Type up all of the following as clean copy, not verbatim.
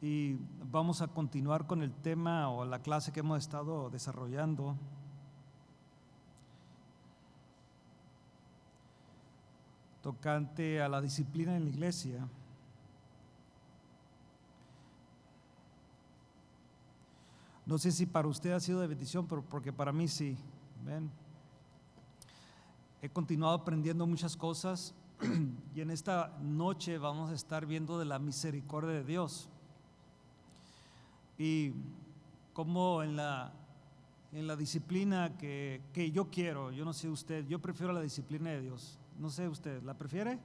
y vamos a continuar con el tema o la clase que hemos estado desarrollando. Tocante a la disciplina en la iglesia. No sé si para usted ha sido de bendición, pero porque para mí sí. ¿Ven? He continuado aprendiendo muchas cosas y en esta noche vamos a estar viendo de la misericordia de Dios. Y como en la disciplina que yo quiero, yo no sé usted, yo prefiero la disciplina de Dios. No sé usted, ¿la prefiere?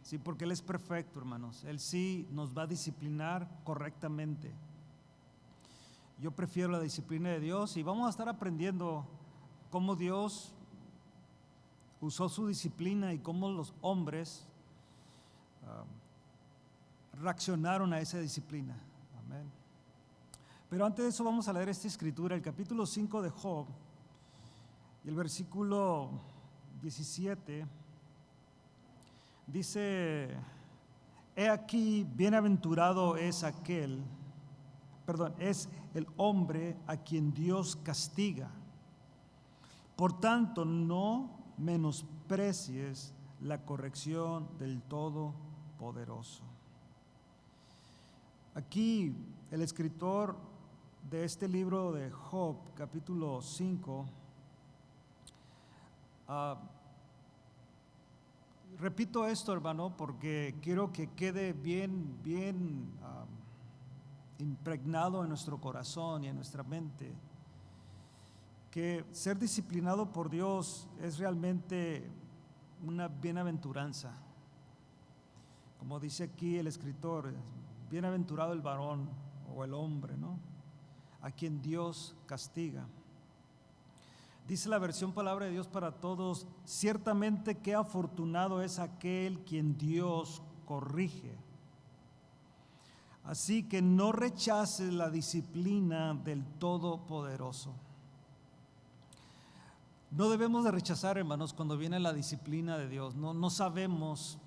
Sí, porque Él es perfecto, hermanos. Él sí nos va a disciplinar correctamente. Yo prefiero la disciplina de Dios y vamos a estar aprendiendo cómo Dios usó su disciplina y cómo los hombres reaccionaron a esa disciplina. Amén. Pero antes de eso vamos a leer esta escritura, el capítulo 5 de Job y el versículo 17 dice: he aquí, bienaventurado es es el hombre a quien Dios castiga. Por tanto, no menosprecies la corrección del Todopoderoso. Aquí el escritor de este libro de Job, capítulo 5, repito esto, hermano, porque quiero que quede bien impregnado en nuestro corazón y en nuestra mente, que ser disciplinado por Dios es realmente una bienaventuranza. Como dice aquí el escritor, bienaventurado el varón o el hombre, ¿no?, a quien Dios castiga. Dice la versión Palabra de Dios para Todos: ciertamente qué afortunado es aquel quien Dios corrige. Así que no rechaces la disciplina del Todopoderoso. No debemos de rechazar, hermanos, cuando viene la disciplina de Dios. No sabemos,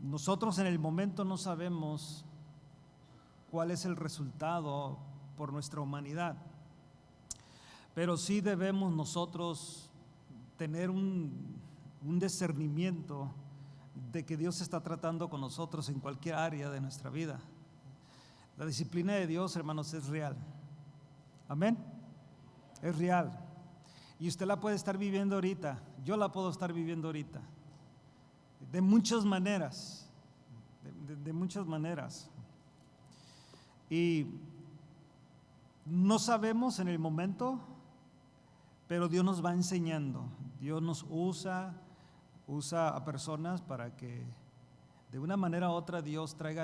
nosotros en el momento no sabemos cuál es el resultado por nuestra humanidad, pero sí debemos nosotros tener un discernimiento de que Dios está tratando con nosotros en cualquier área de nuestra vida. La disciplina de Dios, hermanos, es real. Amén. Es real. Y usted la puede estar viviendo ahorita. Yo la puedo estar viviendo ahorita. De muchas maneras. De muchas maneras. Y no sabemos en el momento, pero Dios nos va enseñando. Dios nos usa a personas para que de una manera u otra Dios trae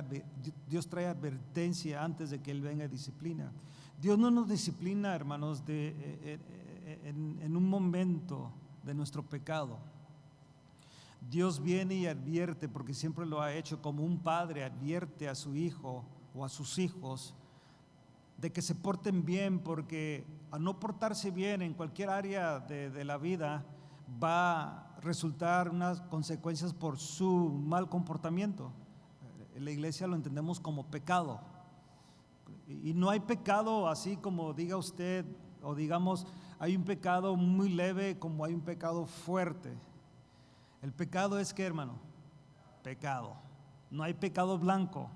advertencia antes de que Él venga a disciplina. Dios no nos disciplina, hermanos, en un momento de nuestro pecado. Dios viene y advierte, porque siempre lo ha hecho, como un padre advierte a su hijo o a sus hijos de que se porten bien, porque al no portarse bien en cualquier área de la vida va a resultar unas consecuencias por su mal comportamiento. En la iglesia lo entendemos como pecado, y no hay pecado así como diga usted, o digamos hay un pecado muy leve como hay un pecado fuerte. El pecado es ¿qué, hermano? Pecado. No hay pecado blanco.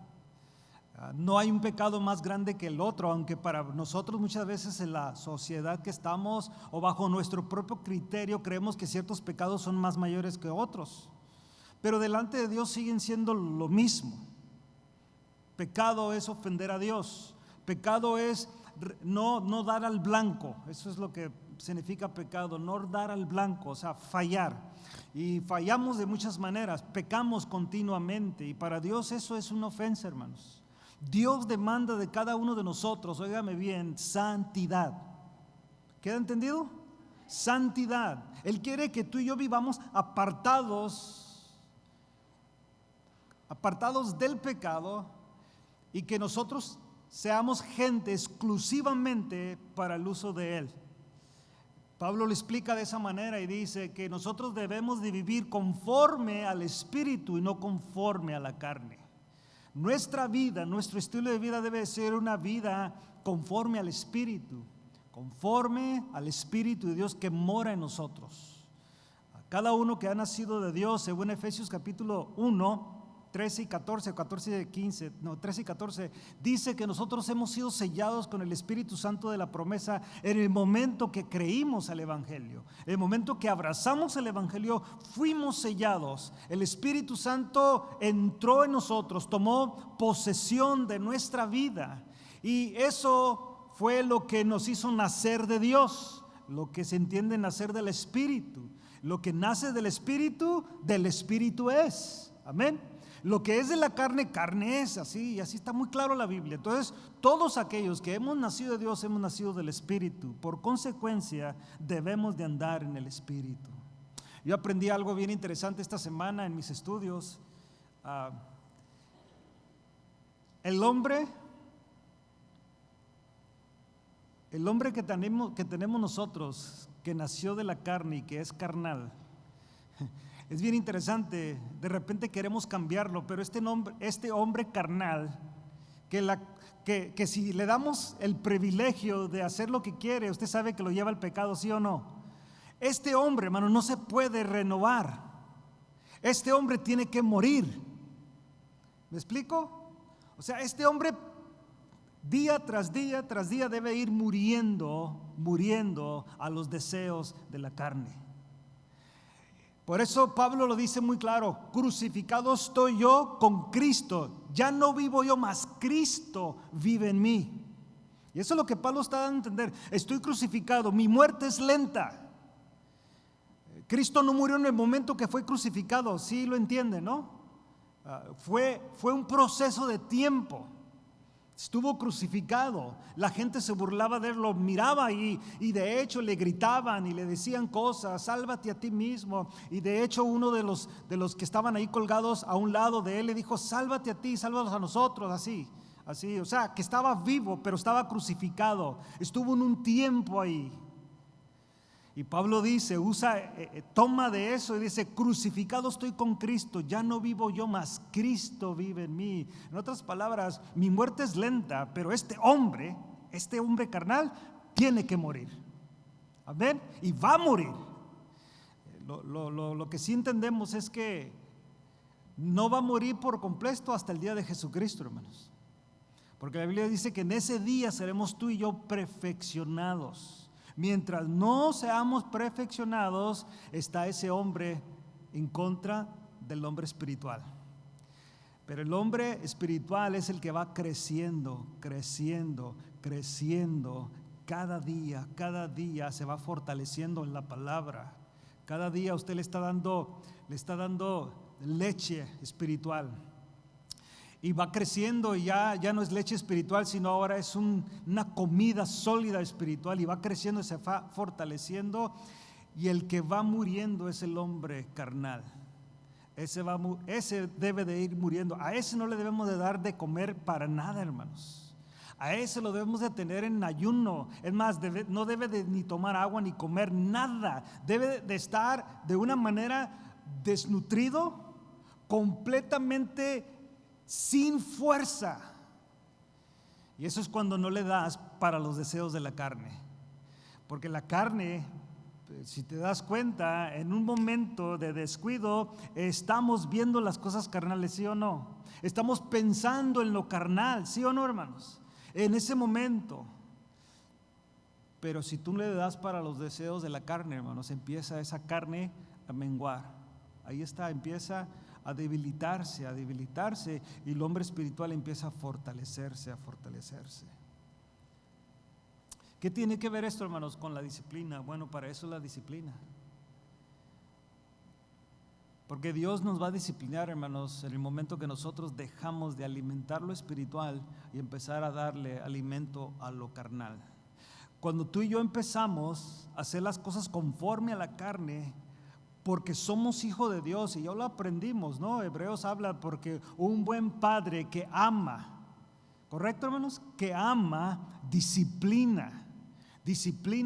No hay un pecado más grande que el otro, aunque para nosotros muchas veces en la sociedad que estamos o bajo nuestro propio criterio creemos que ciertos pecados son más mayores que otros, pero delante de Dios siguen siendo lo mismo. Pecado es ofender a Dios. Pecado es no dar al blanco. Eso es lo que significa pecado, no dar al blanco, o sea, fallar. Y fallamos de muchas maneras, pecamos continuamente, y para Dios eso es una ofensa, hermanos. Dios demanda de cada uno de nosotros, óigame bien, santidad. ¿Queda entendido? Santidad. Él quiere que tú y yo vivamos apartados del pecado, y que nosotros seamos gente exclusivamente para el uso de Él. Pablo lo explica de esa manera y dice que nosotros debemos de vivir conforme al Espíritu y no conforme a la carne. Nuestra vida, nuestro estilo de vida debe ser una vida conforme al Espíritu de Dios que mora en nosotros. A cada uno que ha nacido de Dios, según Efesios capítulo 1, 13 y 14, 13 y 14, dice que nosotros hemos sido sellados con el Espíritu Santo de la promesa en el momento que creímos al Evangelio. En el momento que abrazamos el Evangelio, fuimos sellados. El Espíritu Santo entró en nosotros, tomó posesión de nuestra vida. Y eso fue lo que nos hizo nacer de Dios, lo que se entiende nacer del Espíritu. Lo que nace del Espíritu es. Amén. Lo que es de la carne, carne es, así, y así está muy claro la Biblia. Entonces, todos aquellos que hemos nacido de Dios, hemos nacido del Espíritu. Por consecuencia, debemos de andar en el Espíritu. Yo aprendí algo bien interesante esta semana en mis estudios. El hombre que tenemos nosotros, que nació de la carne y que es carnal, es bien interesante. De repente queremos cambiarlo, pero este hombre carnal, que si le damos el privilegio de hacer lo que quiere, usted sabe que lo lleva al pecado, ¿sí o no? Este hombre, hermano, no se puede renovar. Este hombre tiene que morir. ¿Me explico? O sea, este hombre día tras día debe ir muriendo a los deseos de la carne. Por eso Pablo lo dice muy claro: crucificado estoy yo con Cristo, ya no vivo yo, mas Cristo vive en mí. Y eso es lo que Pablo está dando a entender: estoy crucificado, mi muerte es lenta. Cristo no murió en el momento que fue crucificado, sí lo entiende, ¿no? Fue un proceso de tiempo. Estuvo crucificado, la gente se burlaba de él, lo miraba y de hecho le gritaban y le decían cosas: sálvate a ti mismo. Y de hecho uno de los que estaban ahí colgados a un lado de él le dijo: sálvate a ti, sálvanos a nosotros, así, o sea, que estaba vivo pero estaba crucificado, estuvo en un tiempo ahí. Y Pablo dice, toma de eso y dice: crucificado estoy con Cristo, ya no vivo yo, mas Cristo vive en mí. En otras palabras, mi muerte es lenta, pero este hombre carnal tiene que morir. Amén. Y va a morir. Lo que sí entendemos es que no va a morir por completo hasta el día de Jesucristo, hermanos. Porque la Biblia dice que en ese día seremos tú y yo perfeccionados. Mientras no seamos perfeccionados, está ese hombre en contra del hombre espiritual. Pero el hombre espiritual es el que va creciendo. Cada día se va fortaleciendo en la palabra. Cada día usted le está dando leche espiritual. Y va creciendo, y ya no es leche espiritual, sino ahora es una comida sólida espiritual, y va creciendo y se va fortaleciendo. Y el que va muriendo es el hombre carnal. Ese debe de ir muriendo. A ese no le debemos de dar de comer para nada, hermanos. A ese lo debemos de tener en ayuno. Es más, no debe de ni tomar agua ni comer nada. Debe de estar de una manera desnutrido, completamente sin fuerza. Y eso es cuando no le das para los deseos de la carne. Porque la carne, si te das cuenta, en un momento de descuido estamos viendo las cosas carnales, ¿sí o no? Estamos pensando en lo carnal, ¿sí o no, hermanos? En ese momento. Pero si tú le das para los deseos de la carne, hermanos, empieza esa carne a menguar. Ahí está, empieza a debilitarse, y el hombre espiritual empieza a fortalecerse. ¿Qué tiene que ver esto, hermanos, con la disciplina? Bueno, para eso es la disciplina. Porque Dios nos va a disciplinar, hermanos, en el momento que nosotros dejamos de alimentar lo espiritual y empezar a darle alimento a lo carnal. Cuando tú y yo empezamos a hacer las cosas conforme a la carne, porque somos hijos de Dios, y ya lo aprendimos, ¿no? Hebreos habla porque un buen padre que ama, ¿correcto, hermanos? Que ama, disciplina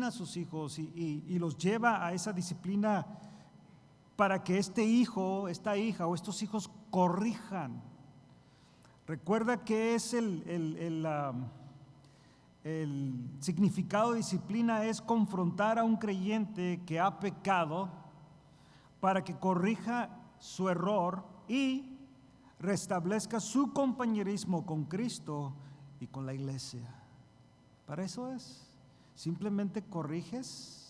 a sus hijos y los lleva a esa disciplina para que este hijo, esta hija o estos hijos corrijan Recuerda que es el significado de disciplina es confrontar a un creyente que ha pecado para que corrija su error y restablezca su compañerismo con Cristo y con la iglesia. Para eso es. Simplemente corriges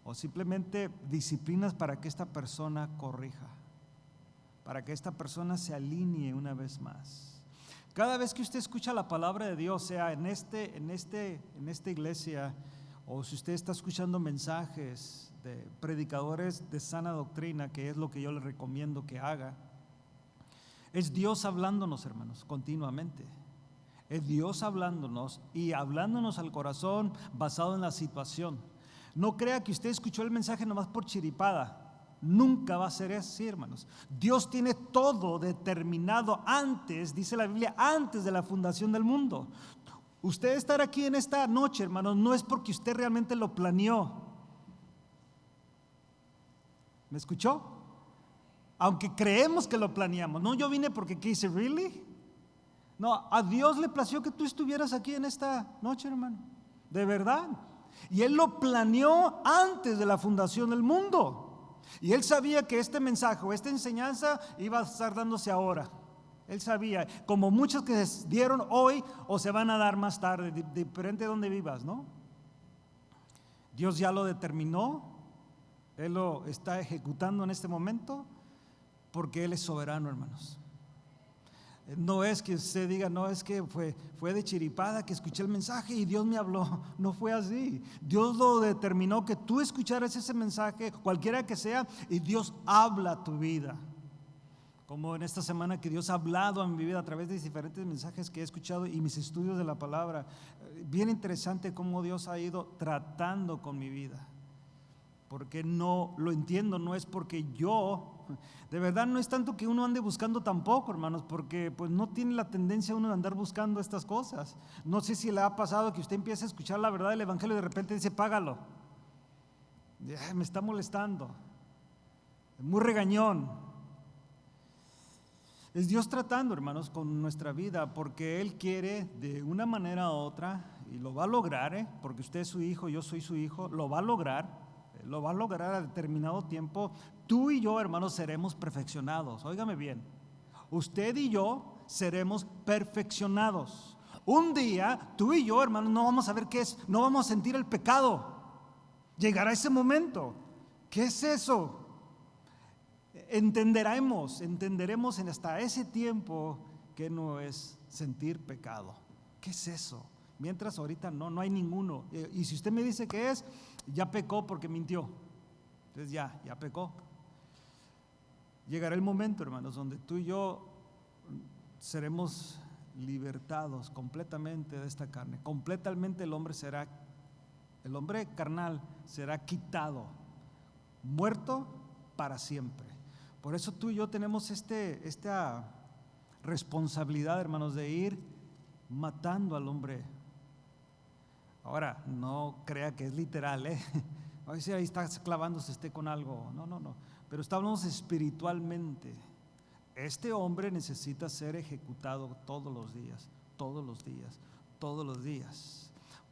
o simplemente disciplinas para que esta persona corrija, para que esta persona se alinee una vez más. Cada vez que usted escucha la palabra de Dios, sea en esta iglesia, o si usted está escuchando mensajes de predicadores de sana doctrina, que es lo que yo le recomiendo que haga, es Dios hablándonos, hermanos, continuamente. Es Dios hablándonos y hablándonos al corazón basado en la situación. No crea que usted escuchó el mensaje nomás por chiripada. Nunca va a ser así, hermanos. Dios tiene todo determinado antes, dice la Biblia, antes de la fundación del mundo. Usted estar aquí en esta noche, hermanos, no es porque usted realmente lo planeó. ¿Me escuchó? Aunque creemos que lo planeamos. No, yo vine porque quise, ¿really? No, a Dios le plació que tú estuvieras aquí en esta noche, hermano. De verdad. Y Él lo planeó antes de la fundación del mundo. Y Él sabía que este mensaje o esta enseñanza iba a estar dándose ahora. Él sabía, como muchos que se dieron hoy o se van a dar más tarde, diferente de donde vivas, ¿no? Dios ya lo determinó, Él lo está ejecutando en este momento porque Él es soberano, hermanos. No es que usted diga, no, es que fue de chiripada que escuché el mensaje y Dios me habló. No fue así. Dios lo determinó que tú escucharas ese mensaje, cualquiera que sea, y Dios habla a tu vida. Como en esta semana que Dios ha hablado a mi vida a través de diferentes mensajes que he escuchado y mis estudios de la palabra. Bien interesante cómo Dios ha ido tratando con mi vida. Porque no lo entiendo, no es porque yo, de verdad no es tanto que uno ande buscando tampoco, hermanos, porque pues no tiene la tendencia uno de andar buscando estas cosas. No sé si le ha pasado que usted empieza a escuchar la verdad del evangelio y de repente dice, págalo. Me está molestando, muy regañón. Es Dios tratando, hermanos, con nuestra vida, porque Él quiere de una manera u otra, y lo va a lograr, porque usted es su hijo, yo soy su hijo, lo va a lograr a determinado tiempo. Tú y yo, hermanos, seremos perfeccionados. Óigame bien, usted y yo seremos perfeccionados. Un día, tú y yo, hermanos, no vamos a ver qué es, no vamos a sentir el pecado. Llegará ese momento. ¿Qué es eso? Entenderemos en hasta ese tiempo que no es sentir pecado. ¿Qué es eso? Mientras ahorita no hay ninguno. Y si usted me dice que es, ya pecó porque mintió. Entonces ya pecó. Llegará el momento, hermanos, donde tú y yo seremos libertados completamente de esta carne. Completamente el hombre carnal será quitado, muerto para siempre. Por eso tú y yo tenemos esta responsabilidad, hermanos, de ir matando al hombre. Ahora, no crea que es literal, a ver si ahí está clavándose usted con algo. No. Pero estamos espiritualmente. Este hombre necesita ser ejecutado todos los días.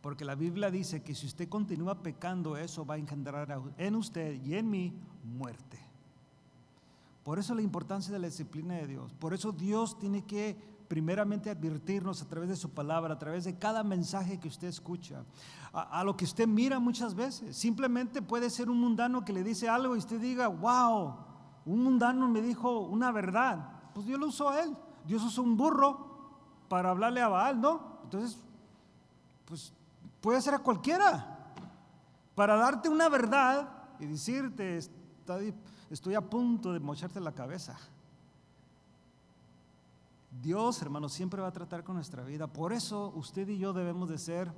Porque la Biblia dice que si usted continúa pecando, eso va a engendrar en usted y en mí muerte. Por eso la importancia de la disciplina de Dios. Por eso Dios tiene que primeramente advertirnos a través de su palabra, a través de cada mensaje que usted escucha, a lo que usted mira muchas veces. Simplemente puede ser un mundano que le dice algo y usted diga, wow, un mundano me dijo una verdad. Pues Dios lo usó a él. Dios usó un burro para hablarle a Baal, ¿no? Entonces, pues puede ser a cualquiera para darte una verdad y decirte, estoy a punto de mocharte la cabeza. Dios, hermanos, siempre va a tratar con nuestra vida. Por eso usted y yo debemos de ser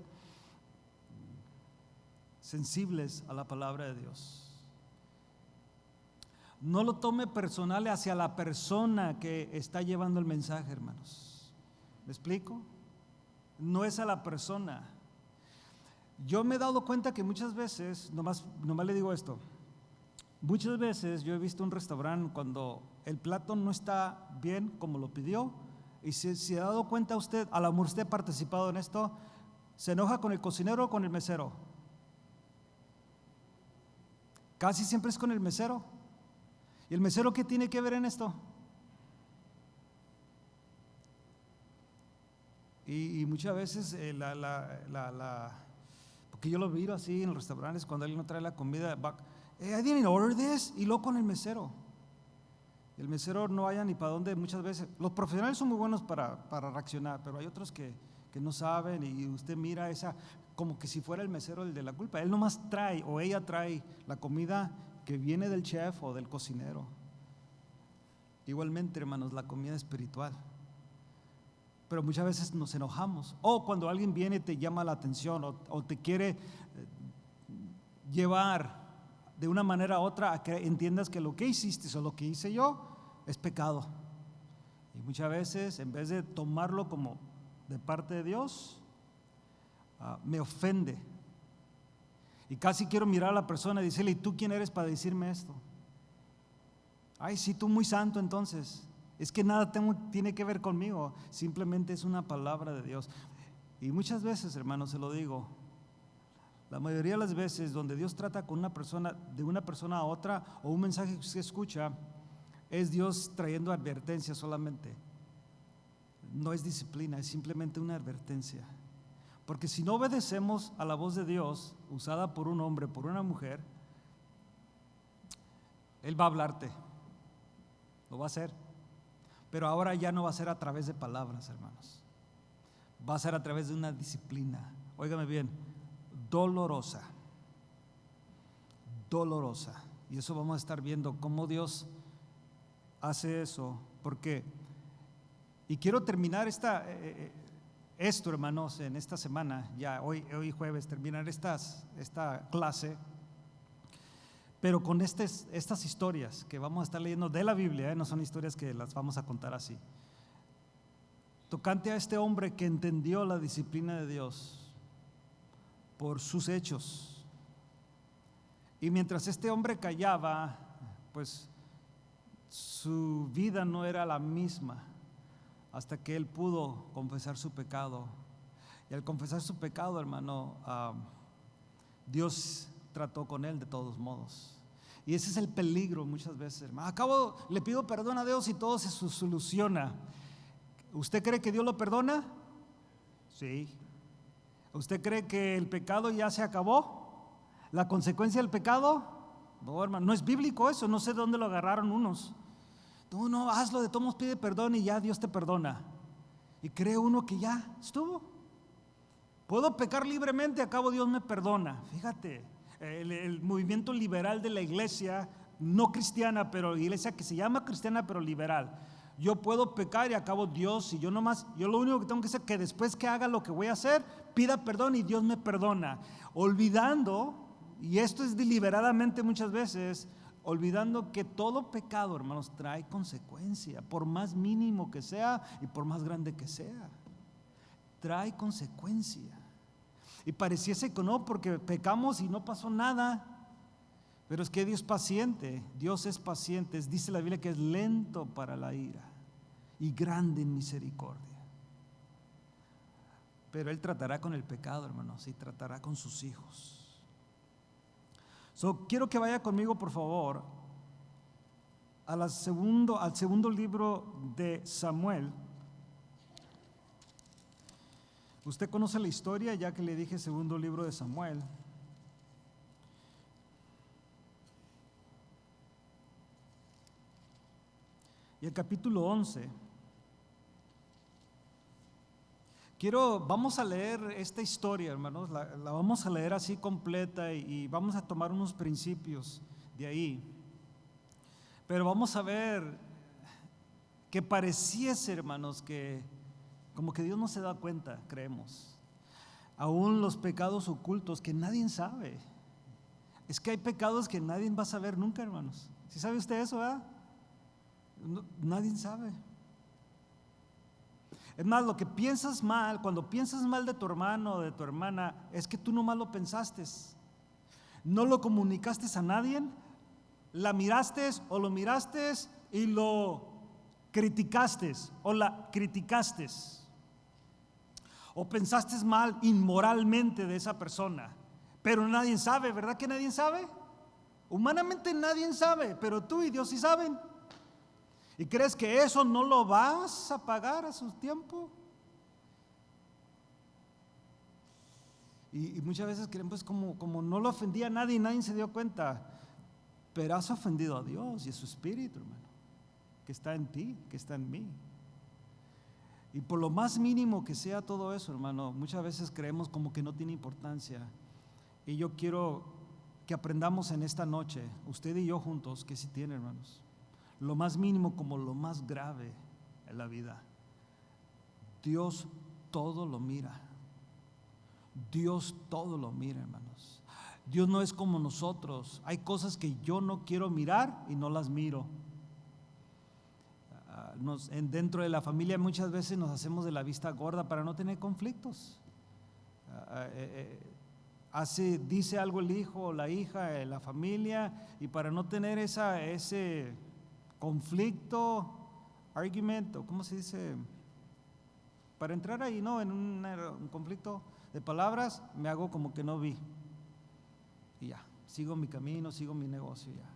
sensibles a la palabra de Dios. No lo tome personal hacia la persona que está llevando el mensaje, hermanos. ¿Me explico? No es a la persona. Yo me he dado cuenta que muchas veces, nomás le digo esto, muchas veces yo he visto un restaurante cuando el plato no está bien como lo pidió Y si se ha dado cuenta usted, a lo mejor usted ha participado en esto, ¿se enoja con el cocinero o con el mesero? Casi siempre es con el mesero. ¿Y el mesero qué tiene que ver en esto? Y muchas veces porque yo lo miro así en los restaurantes cuando alguien no trae la comida, I didn't order this, y luego con el mesero. El mesero no haya ni para dónde muchas veces. Los profesionales son muy buenos para reaccionar, pero hay otros que no saben, y usted mira esa como que si fuera el mesero el de la culpa. Él nomás trae o ella trae la comida que viene del chef o del cocinero. Igualmente, hermanos, la comida espiritual. Pero muchas veces nos enojamos, o cuando alguien viene y te llama la atención o te quiere llevar de una manera u otra a que entiendas que lo que hiciste o lo que hice yo es pecado. Y muchas veces, en vez de tomarlo como de parte de Dios, me ofende. Y casi quiero mirar a la persona y decirle: ¿y tú quién eres para decirme esto? Ay, sí, tú muy santo entonces. Es que nada tiene que ver conmigo, simplemente es una palabra de Dios. Y muchas veces, hermanos, se lo digo, la mayoría de las veces donde Dios trata con una persona, de una persona a otra, o un mensaje que se escucha, es Dios trayendo advertencia solamente. No es disciplina, es simplemente una advertencia. Porque si no obedecemos a la voz de Dios, usada por un hombre, por una mujer, Él va a hablarte, lo va a hacer. Pero ahora ya no va a ser a través de palabras, hermanos. Va a ser a través de una disciplina, óigame bien, dolorosa. Dolorosa. Y eso vamos a estar viendo cómo Dios hace eso. Porque, y quiero terminar esto, hermanos, en esta semana, ya hoy jueves, terminar esta clase, pero con estas historias que vamos a estar leyendo de la Biblia, no son historias que las vamos a contar así, tocante a este hombre que entendió la disciplina de Dios por sus hechos. Y mientras este hombre callaba, pues su vida no era la misma, hasta que él pudo confesar su pecado. Y al confesar su pecado, hermano, Dios trató con él de todos modos. Y ese es el peligro muchas veces, hermano. Acabo, le pido perdón a Dios y todo se soluciona. ¿Usted cree que Dios lo perdona? Sí. ¿Usted cree que el pecado ya se acabó? ¿La consecuencia del pecado? No, hermano, no es bíblico eso, no sé de dónde lo agarraron unos. No, hazlo, de todos modos pide perdón y ya Dios te perdona. Y cree uno que ya estuvo. Puedo pecar libremente, a cabo Dios me perdona. Fíjate, el movimiento liberal de la iglesia, no cristiana, pero iglesia que se llama cristiana pero liberal. Yo puedo pecar y a cabo Dios, y yo lo único que tengo que hacer es que después que haga lo que voy a hacer, pida perdón y Dios me perdona. Olvidando, y esto es deliberadamente muchas veces, olvidando que todo pecado, hermanos, trae consecuencia, por más mínimo que sea y por más grande que sea. Trae consecuencia. Y pareciese que no, porque pecamos y no pasó nada. Pero es que Dios es paciente, Dios es paciente. Dice la Biblia que es lento para la ira y grande en misericordia. Pero Él tratará con el pecado, hermanos, y tratará con sus hijos. Quiero que vaya conmigo, por favor, al segundo libro de Samuel. Usted conoce la historia, ya que le dije segundo libro de Samuel. Y el capítulo 11. Vamos a leer esta historia, hermanos, la vamos a leer así completa y vamos a tomar unos principios de ahí. Pero vamos a ver que pareciese, hermanos, que como que Dios no se da cuenta, creemos. Aún los pecados ocultos que nadie sabe. Es que hay pecados que nadie va a saber nunca, hermanos. ¿Sí sabe usted eso, verdad? Nadie sabe. Es más, lo que piensas mal, cuando piensas mal de tu hermano o de tu hermana, es que tú nomás lo pensaste. No lo comunicaste a nadie, la miraste o lo miraste y lo criticaste o la criticaste, o pensaste mal inmoralmente de esa persona, pero nadie sabe, ¿verdad que nadie sabe? Humanamente nadie sabe, pero tú y Dios sí saben. ¿Y crees que eso no lo vas a pagar a su tiempo? Y muchas veces creen, pues como no lo ofendía a nadie y nadie se dio cuenta, pero has ofendido a Dios y a su Espíritu, hermano, que está en ti, que está en mí. Y por lo más mínimo que sea todo eso, hermano, muchas veces creemos como que no tiene importancia. Y yo quiero que aprendamos en esta noche, usted y yo juntos, que sí tiene, hermanos. Lo más mínimo como lo más grave en la vida. Dios todo lo mira. Dios todo lo mira, hermanos. Dios no es como nosotros. Hay cosas que yo no quiero mirar y no las miro. Dentro de la familia muchas veces nos hacemos de la vista gorda para no tener conflictos. Dice algo el hijo o la hija en la familia, y para no tener ese conflicto, argumento, ¿cómo se dice? Para entrar ahí, ¿no? En un conflicto de palabras, me hago como que no vi. Y ya, sigo mi camino, sigo mi negocio ya.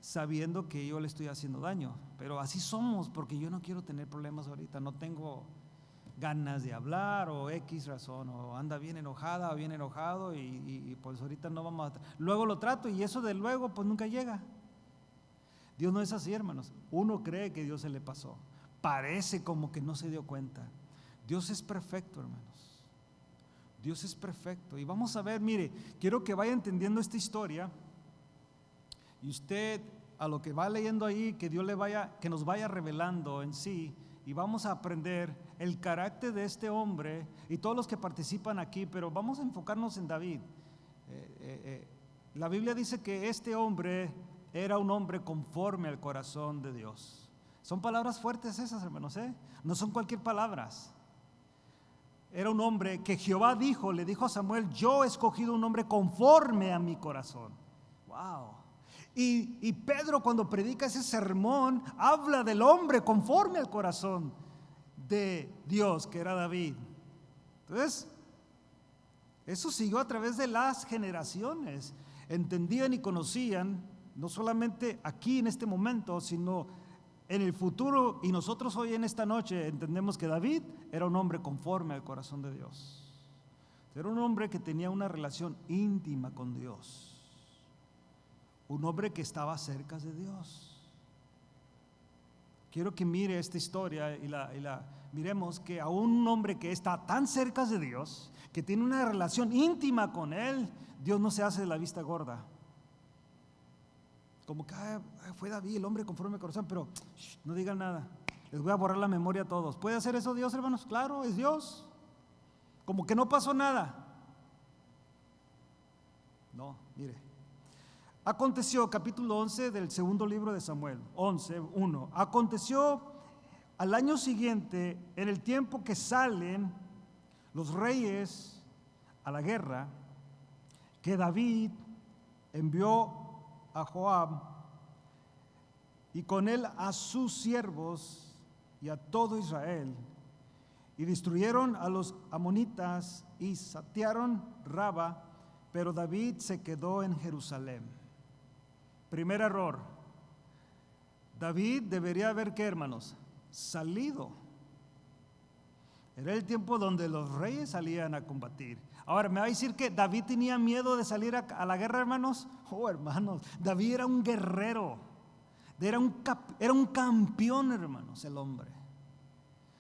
Sabiendo que yo le estoy haciendo daño, pero así somos, porque yo no quiero tener problemas ahorita, no tengo ganas de hablar o X razón, o anda bien enojada o bien enojado y pues ahorita no vamos a... Luego lo trato y eso de luego pues nunca llega. Dios no es así, hermanos. Uno cree que Dios se le pasó, parece como que no se dio cuenta. Dios es perfecto, hermanos. Dios es perfecto. Y vamos a ver, mire, quiero que vaya entendiendo esta historia y usted a lo que va leyendo ahí, que Dios que nos vaya revelando en sí, y vamos a aprender el carácter de este hombre y todos los que participan aquí, pero vamos a enfocarnos en David. La Biblia dice que este hombre era un hombre conforme al corazón de Dios. Son palabras fuertes esas, hermanos, no son cualquier palabras. Era un hombre que Jehová le dijo a Samuel: yo he escogido un hombre conforme a mi corazón. Wow. Y Pedro, cuando predica ese sermón, habla del hombre conforme al corazón de Dios, que era David. Entonces, eso siguió a través de las generaciones. Entendían y conocían, no solamente aquí en este momento, sino en el futuro. Y nosotros hoy en esta noche entendemos que David era un hombre conforme al corazón de Dios. Era un hombre que tenía una relación íntima con Dios. Un hombre que estaba cerca de Dios. Quiero que mire esta historia y miremos que a un hombre que está tan cerca de Dios, que tiene una relación íntima con Él, Dios no se hace de la vista gorda. Como que fue David, el hombre conforme al corazón, pero no digan nada. Les voy a borrar la memoria a todos. ¿Puede hacer eso Dios, hermanos? Claro, es Dios. Como que no pasó nada. No, mire. Aconteció, capítulo 11 del segundo libro de Samuel, 11:1. Aconteció al año siguiente, en el tiempo que salen los reyes a la guerra, que David envió a Joab y con él a sus siervos y a todo Israel, y destruyeron a los amonitas y saquearon Raba, pero David se quedó en Jerusalén. Primer error. David debería haber, ¿qué, hermanos? Salido. Era el tiempo donde los reyes salían a combatir. Ahora, ¿me va a decir que David tenía miedo de salir a la guerra, hermanos? Oh, hermanos, David era un guerrero. Era un campeón, hermanos, el hombre.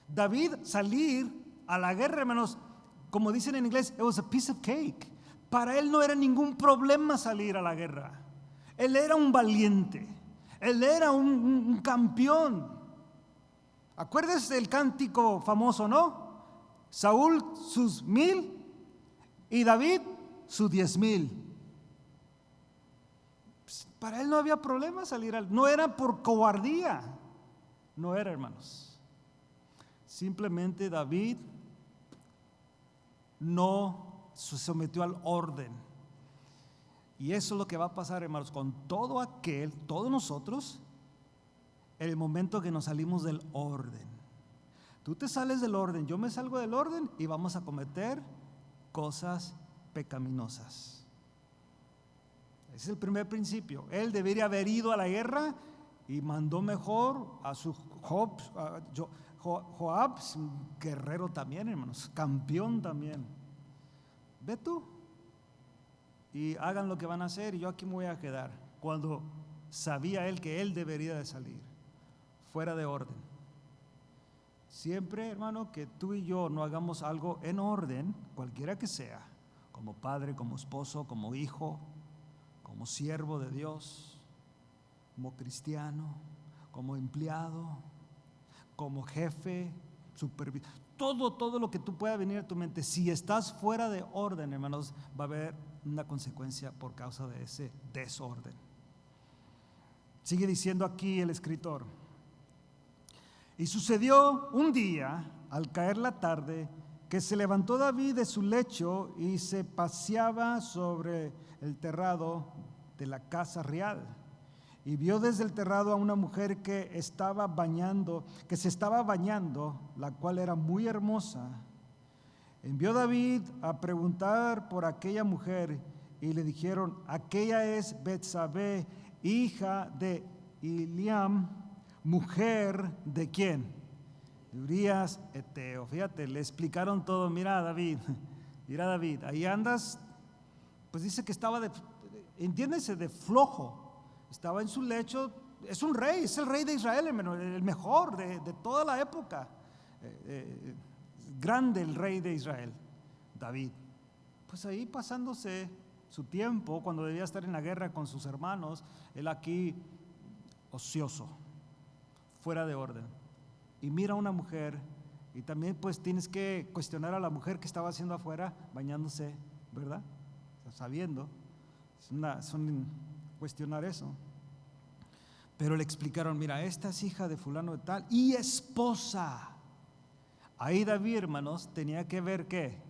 David salir a la guerra, hermanos, como dicen en inglés, it was a piece of cake. Para él no era ningún problema salir a la guerra. Él era un valiente, él era un campeón. Acuérdese del cántico famoso, ¿no? Saúl sus 1000 y David sus 10,000. Para él no había problema salir no era por cobardía, no era, hermanos. Simplemente David no se sometió al orden. Y eso es lo que va a pasar, hermanos, con todo aquel, todos nosotros, en el momento que nos salimos del orden. Tú te sales del orden, yo me salgo del orden y vamos a cometer cosas pecaminosas. Ese es el primer principio. Él debería haber ido a la guerra y mandó mejor a su Joab, guerrero también, hermanos, campeón también. Ve tú y hagan lo que van a hacer y yo aquí me voy a quedar. Cuando sabía él que él debería de salir, fuera de orden. Siempre, hermano, que tú y yo no hagamos algo en orden, cualquiera que sea, como padre, como esposo, como hijo, como siervo de Dios, como cristiano, como empleado, como jefe, supervisor, todo lo que tú pueda venir a tu mente, si estás fuera de orden, hermanos, va a haber una consecuencia por causa de ese desorden. Sigue diciendo aquí el escritor: y sucedió un día, al caer la tarde, que se levantó David de su lecho y se paseaba sobre el terrado de la casa real. Y vio desde el terrado a una mujer que se estaba bañando, la cual era muy hermosa. Envió David a preguntar por aquella mujer y le dijeron: aquella es Betsabé, hija de Eliam, mujer de ¿quién? De Urías Eteo. Fíjate, le explicaron todo. Mira David, ahí andas, pues dice que estaba entiéndese, de flojo. Estaba en su lecho, es un rey, es el rey de Israel, el mejor de toda la época. Grande el rey de Israel, David. Pues ahí pasándose su tiempo, cuando debía estar en la guerra con sus hermanos, él aquí ocioso, fuera de orden. Y mira a una mujer, y también pues tienes que cuestionar a la mujer que estaba haciendo afuera, bañándose, ¿verdad? O sea, sabiendo, son cuestionar eso. Pero le explicaron: mira, esta es hija de fulano de tal y esposa. Ahí David, hermanos, tenía que ver que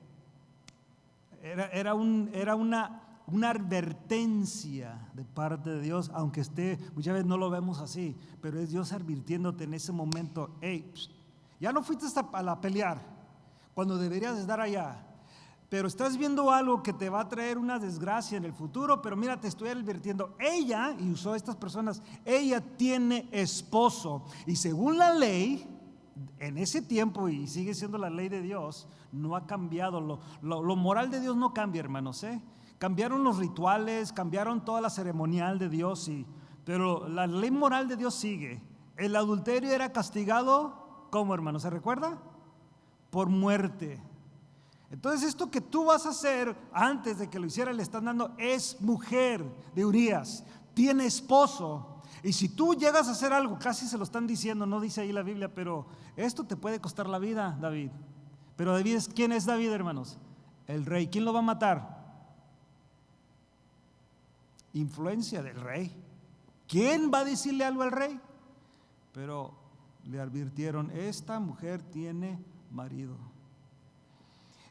era una advertencia de parte de Dios, aunque muchas veces no lo vemos así, pero es Dios advirtiéndote en ese momento: hey, ya no fuiste a pelear cuando deberías estar allá, pero estás viendo algo que te va a traer una desgracia en el futuro. Pero mira, te estoy advirtiendo, ella, y usó a estas personas, ella tiene esposo, y según la ley en ese tiempo, y sigue siendo la ley de Dios, no ha cambiado. Lo moral de Dios no cambia, hermanos, cambiaron los rituales, cambiaron toda la ceremonial de Dios, pero la ley moral de Dios sigue. El adulterio era castigado, ¿cómo, hermanos? ¿Se recuerda? Por muerte. Entonces esto que tú vas a hacer, antes de que lo hiciera, le están dando: es mujer de Urías, tiene esposo. Y si tú llegas a hacer algo, casi se lo están diciendo, no dice ahí la Biblia, pero esto te puede costar la vida, David. Pero David, ¿quién es David, hermanos? El rey. ¿Quién lo va a matar? Influencia del rey. ¿Quién va a decirle algo al rey? Pero le advirtieron: esta mujer tiene marido.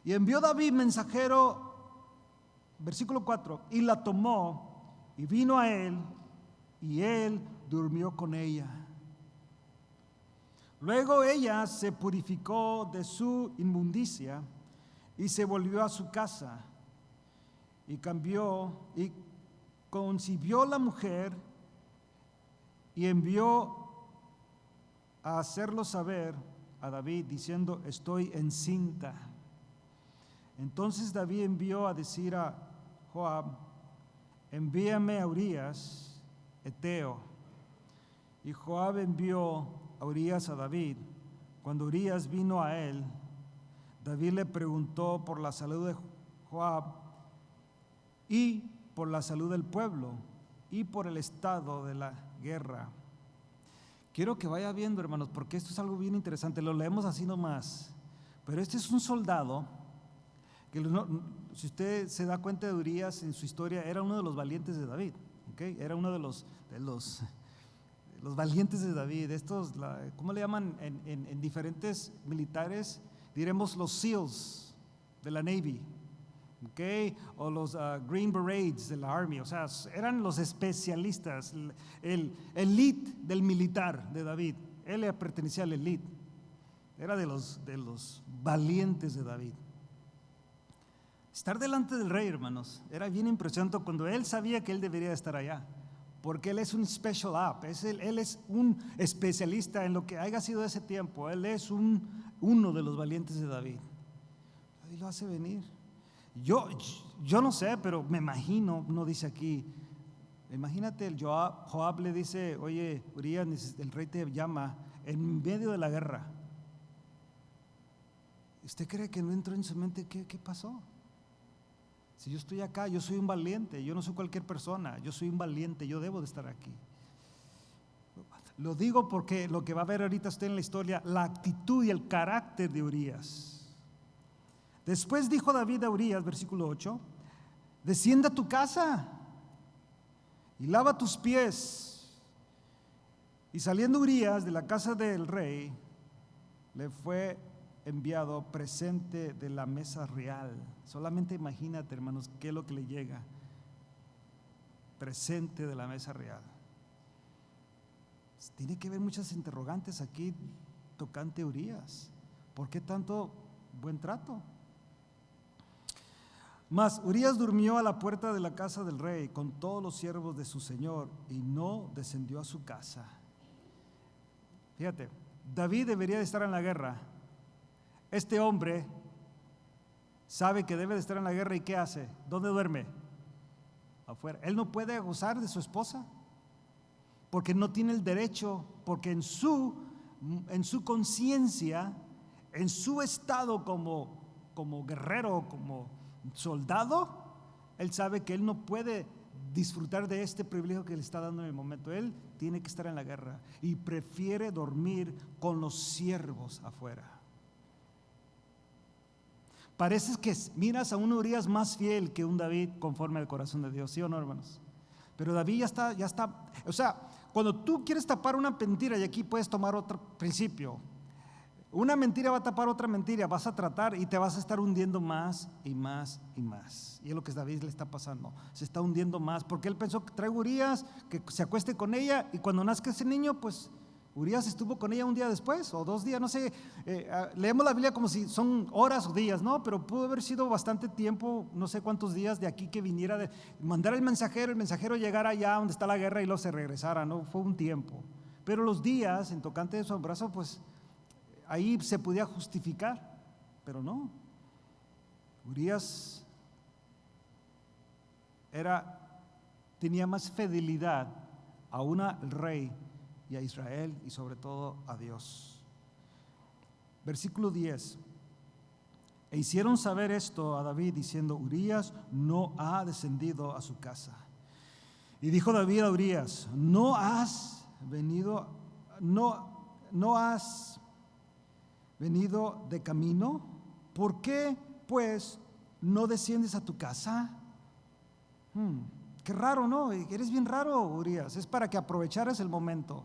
Y envió David mensajero, versículo 4, y la tomó y vino a él, y él durmió con ella. Luego ella se purificó de su inmundicia y se volvió a su casa, y concibió la mujer, y envió a hacerlo saber a David, diciendo: estoy encinta. Entonces David envió a decir a Joab: envíame a Urías Eteo. Y Joab envió a Urías a David. Cuando Urías vino a él, David le preguntó por la salud de Joab y por la salud del pueblo y por el estado de la guerra. Quiero que vaya viendo, hermanos, porque esto es algo bien interesante. Lo leemos así nomás, pero este es un soldado que, si usted se da cuenta de Urías en su historia, era uno de los valientes de David, ¿okay? Era uno de los valientes de David. Estos, ¿cómo le llaman en diferentes militares? Diremos los SEALs de la Navy, ¿okay? O los Green Berets de la Army, o sea, eran los especialistas, el elite del militar de David. Él le pertenecía al elite, era de los valientes de David. Estar delante del rey, hermanos, era bien impresionante cuando él sabía que él debería estar allá, porque él es un special op, él es un especialista en lo que haya sido ese tiempo. Él es uno de los valientes de David. David lo hace venir. Yo no sé, pero me imagino, no dice aquí, imagínate, Joab le dice: oye, Urías, el rey te llama en medio de la guerra. ¿Usted cree que no entró en su mente qué pasó? Si yo estoy acá, yo soy un valiente, yo no soy cualquier persona, yo soy un valiente, yo debo de estar aquí. Lo digo porque lo que va a ver ahorita usted en la historia, la actitud y el carácter de Urías. Después dijo David a Urías, versículo 8: descienda a tu casa y lava tus pies. Y saliendo Urías de la casa del rey, le fue enviado presente de la mesa real. Solamente imagínate, hermanos, qué es lo que le llega. Presente de la mesa real. Tiene que haber muchas interrogantes aquí tocante a Urías. ¿Por qué tanto buen trato? Mas Urías durmió a la puerta de la casa del rey con todos los siervos de su señor y no descendió a su casa. Fíjate, David debería de estar en la guerra. Este hombre sabe que debe de estar en la guerra, ¿y qué hace? ¿Dónde duerme? Afuera. Él no puede gozar de su esposa porque no tiene el derecho, porque en su conciencia, en su estado como guerrero, como soldado, él sabe que él no puede disfrutar de este privilegio que le está dando en el momento. Él tiene que estar en la guerra y prefiere dormir con los siervos afuera. Parece que miras a un Urías más fiel que un David conforme al corazón de Dios, ¿sí o no, hermanos? Pero David ya está, o sea, cuando tú quieres tapar una mentira, y aquí puedes tomar otro principio, una mentira va a tapar otra mentira, vas a tratar y te vas a estar hundiendo más y más y más. Y es lo que a David le está pasando, se está hundiendo más, porque él pensó que traigo Urías, que se acueste con ella, y cuando nazca ese niño, pues Urías estuvo con ella un día después o 2 días, no sé, leemos la Biblia como si son horas o días, ¿no? Pero pudo haber sido bastante tiempo, no sé cuántos días de aquí que viniera, de mandar el mensajero llegara allá donde está la guerra y luego se regresara, ¿no? Fue un tiempo. Pero los días en tocante de su embarazo, pues ahí se podía justificar, pero no. Urías tenía más fidelidad a al rey y a Israel y sobre todo a Dios. Versículo 10: e hicieron saber esto a David diciendo: Urías no ha descendido a su casa. Y dijo David a Urías: ¿no has venido de camino? ¿Por qué pues no desciendes a tu casa? Qué raro, ¿no? Eres bien raro, Urías. Es para que aprovecharas el momento.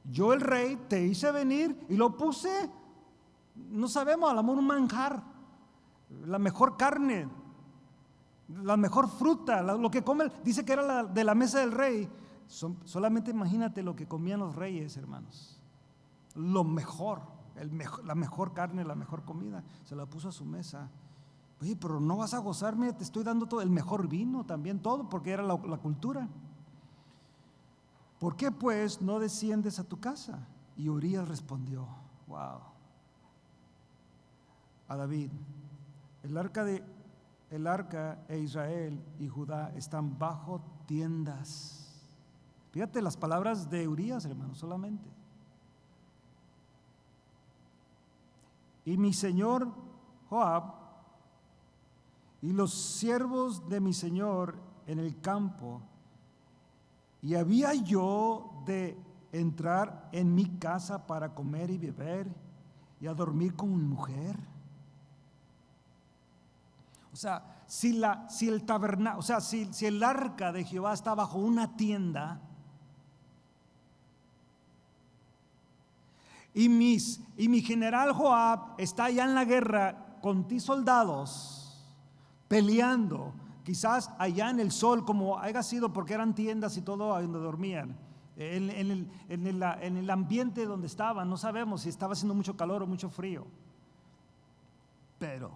Yo, el rey, te hice venir y lo puse, no sabemos, a lo mejor un manjar, la mejor carne, la mejor fruta, lo que come, dice que era de la mesa del rey. Solamente imagínate lo que comían los reyes, hermanos. Lo mejor, la mejor carne, la mejor comida, se la puso a su mesa. Oye, pero no vas a gozarme, te estoy dando todo, el mejor vino también, todo, porque era la cultura. ¿Por qué pues no desciendes a tu casa? Y Urías respondió, wow, a David: el arca e Israel y Judá están bajo tiendas. Fíjate las palabras de Urías, hermano, solamente. Y mi señor Joab y los siervos de mi señor en el campo. ¿Y había yo de entrar en mi casa para comer y beber y a dormir con mi mujer? O sea, si el tabernáculo, o sea, si el arca de Jehová está bajo una tienda y mi general Joab está allá en la guerra con ti soldados, peleando, quizás allá en el sol, como haya sido, porque eran tiendas y todo donde dormían, en el ambiente donde estaban. No sabemos si estaba haciendo mucho calor o mucho frío, pero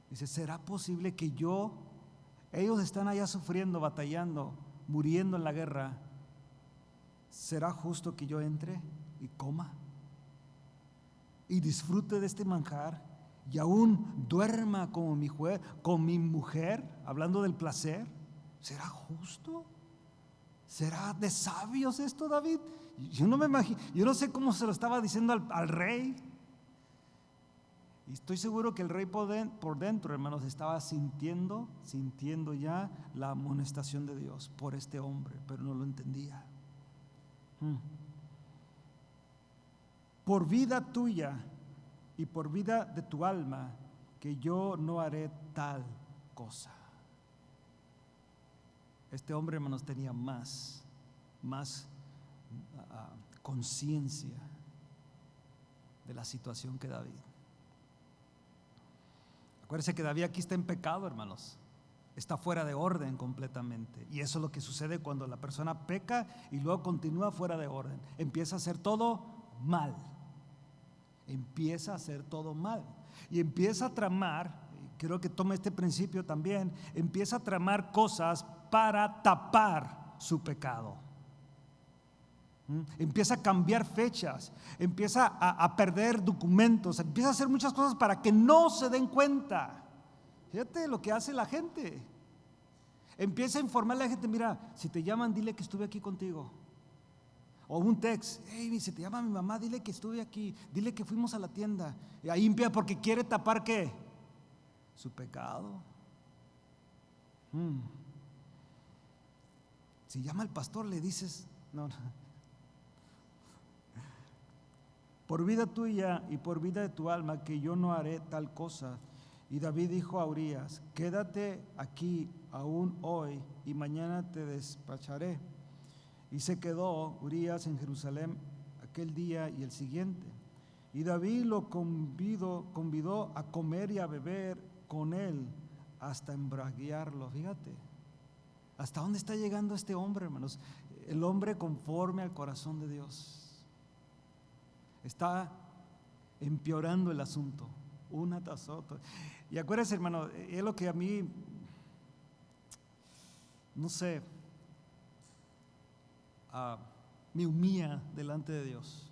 dice, ¿será posible que ellos están allá sufriendo, batallando, muriendo en la guerra? ¿Será justo que yo entre y coma y disfrute de este manjar y aún duerma con mi mujer, hablando del placer? ¿Será justo? ¿Será de sabios esto, David? Yo no me imagino, yo no sé cómo se lo estaba diciendo al rey. Y estoy seguro que el rey por dentro, hermanos, estaba sintiendo ya la amonestación de Dios por este hombre, pero no lo entendía. Por vida tuya y por vida de tu alma, que yo no haré tal cosa. Este hombre, hermanos, tenía más conciencia de la situación que David. Acuérdense que David aquí está en pecado, hermanos. Está fuera de orden completamente. Y eso es lo que sucede cuando la persona peca y luego continúa fuera de orden. Empieza a hacer todo mal. Empieza a hacer todo mal. Y empieza a tramar, creo que toma este principio también, empieza a tramar cosas para tapar su pecado. Empieza a cambiar fechas, empieza a perder documentos, empieza a hacer muchas cosas para que no se den cuenta. Fíjate lo que hace la gente. Empieza a informarle a la gente, mira, si te llaman, dile que estuve aquí contigo. O un text, hey, si te llama mi mamá, dile que estuve aquí, dile que fuimos a la tienda. Y ahí empieza porque quiere tapar ¿qué? Su pecado. Si llama al pastor, le dices, no. Por vida tuya y por vida de tu alma, que yo no haré tal cosa. Y David dijo a Urías, quédate aquí aún hoy y mañana te despacharé. Y se quedó Urías en Jerusalén aquel día y el siguiente. Y David lo convidó a comer y a beber con él hasta embriagarlo. Fíjate, ¿hasta dónde está llegando este hombre, hermanos? El hombre conforme al corazón de Dios. Está empeorando el asunto, una tras otra. Y acuérdense, hermano, es lo que a mí, no sé, me humilla delante de Dios.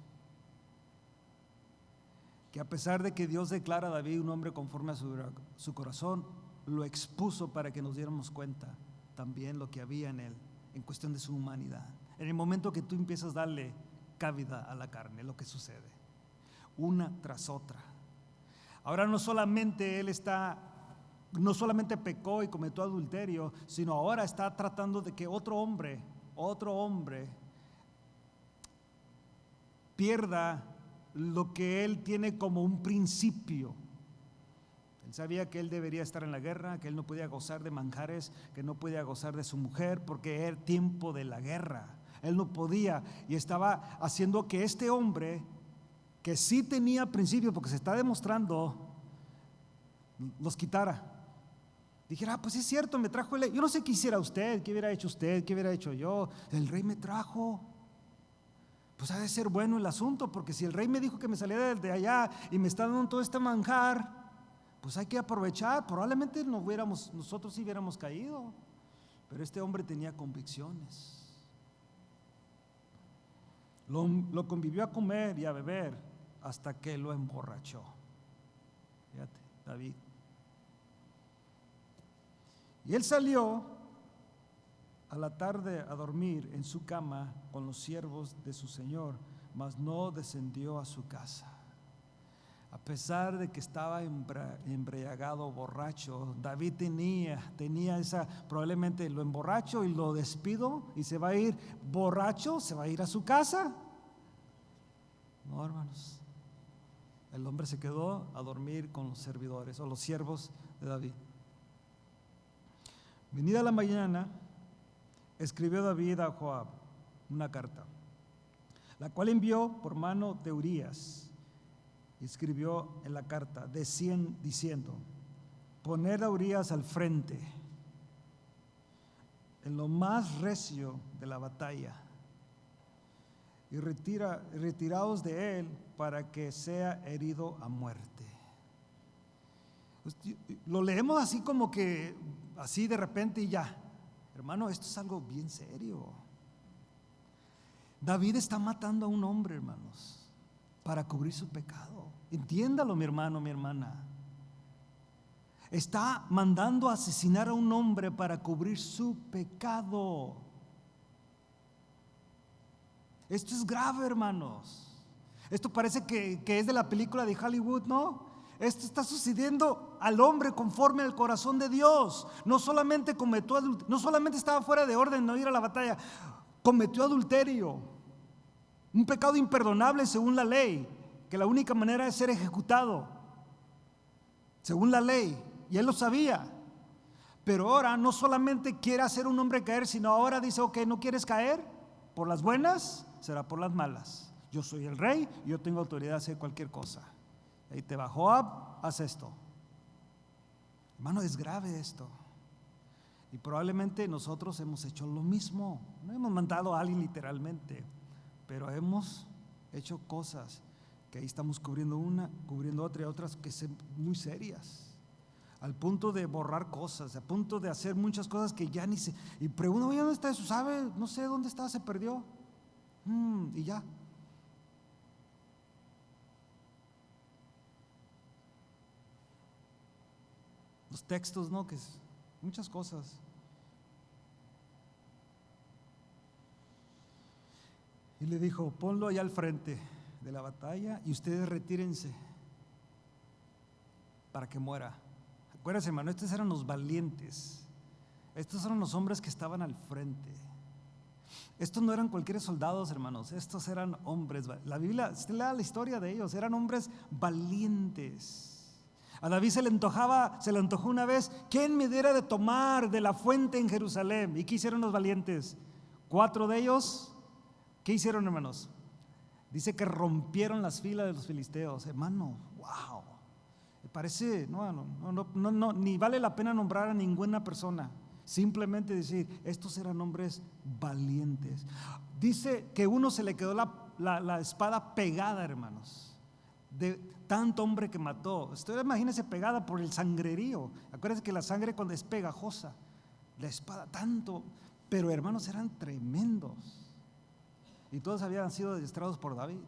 Que a pesar de que Dios declara a David un hombre conforme a su corazón, lo expuso para que nos diéramos cuenta también lo que había en él, en cuestión de su humanidad. En el momento que tú empiezas a darle cabida a la carne, lo que sucede, una tras otra. Ahora no solamente pecó y cometió adulterio, sino ahora está tratando de que otro hombre pierda lo que él tiene como un principio. Él sabía que él debería estar en la guerra, que él no podía gozar de manjares, que no podía gozar de su mujer, porque era tiempo de la guerra. Él no podía, y estaba haciendo que este hombre, que sí tenía principio, porque se está demostrando, los quitara. Dijera, pues es cierto, me trajo yo no sé qué hiciera usted, qué hubiera hecho usted, qué hubiera hecho yo. El rey me trajo. Pues ha de ser bueno el asunto, porque si el rey me dijo que me saliera de allá y me está dando todo este manjar, pues hay que aprovechar. Probablemente nosotros sí hubiéramos caído, pero este hombre tenía convicciones. Lo convivió a comer y a beber hasta que lo emborrachó. Fíjate, David. Y él salió a la tarde a dormir en su cama con los siervos de su señor, mas no descendió a su casa. A pesar de que estaba embriagado, borracho, David tenía esa, probablemente lo emborracho y lo despido y se va a ir borracho, se va a ir a su casa. No, hermanos, el hombre se quedó a dormir con los servidores o los siervos de David. Venida la mañana, escribió David a Joab una carta, la cual envió por mano de Urías. Y escribió en la carta diciendo: poner a Urías al frente, en lo más recio de la batalla, y retiraos de él para que sea herido a muerte. Lo leemos así como que, así de repente y ya. Hermano, esto es algo bien serio. David está matando a un hombre, hermanos, para cubrir su pecado. Entiéndalo, mi hermano, mi hermana. Está mandando a asesinar a un hombre para cubrir su pecado. Esto es grave, hermanos. Esto parece que es de la película de Hollywood, ¿no? Esto está sucediendo al hombre conforme al corazón de Dios. No solamente estaba fuera de orden no ir a la batalla, cometió adulterio, un pecado imperdonable según la ley, que la única manera es ser ejecutado según la ley, y él lo sabía. Pero ahora no solamente quiere hacer un hombre caer, sino ahora dice: ok, ¿no quieres caer por las buenas? Será por las malas. Yo soy el rey y yo tengo autoridad de hacer cualquier cosa. Ahí te va Joab, haz esto. Hermano, es grave esto. Y probablemente nosotros hemos hecho lo mismo. No hemos mandado a alguien literalmente, pero hemos hecho cosas que ahí estamos cubriendo una, cubriendo otra, y otras que son muy serias, al punto de borrar cosas, al punto de hacer muchas cosas que ya ni se. Y pregunto: oye, ¿dónde está eso? ¿Sabe? No sé dónde está, se perdió. Y ya. Los textos, ¿no? Que es muchas cosas. Y le dijo: ponlo allá al frente de la batalla y ustedes retírense para que muera. Acuérdense, hermano, estos eran los valientes. Estos eran los hombres que estaban al frente. Estos no eran cualquier soldados, hermanos. Estos eran hombres. La Biblia, usted lea la historia de ellos. Eran hombres valientes. A David se le antojó una vez: ¿quién me diera de tomar de la fuente en Jerusalén? ¿Y qué hicieron los valientes? 4 de ellos, ¿qué hicieron, hermanos? Dice que rompieron las filas de los filisteos. Hermano, wow. Me parece, no, ni vale la pena nombrar a ninguna persona. Simplemente decir: estos eran hombres valientes. Dice que uno se le quedó la espada pegada, hermanos, de tanto hombre que mató. Usted imagínese pegada por el sangrerío. Acuérdense que la sangre cuando es pegajosa, la espada tanto. Pero hermanos, eran tremendos. Y todos habían sido adiestrados por David.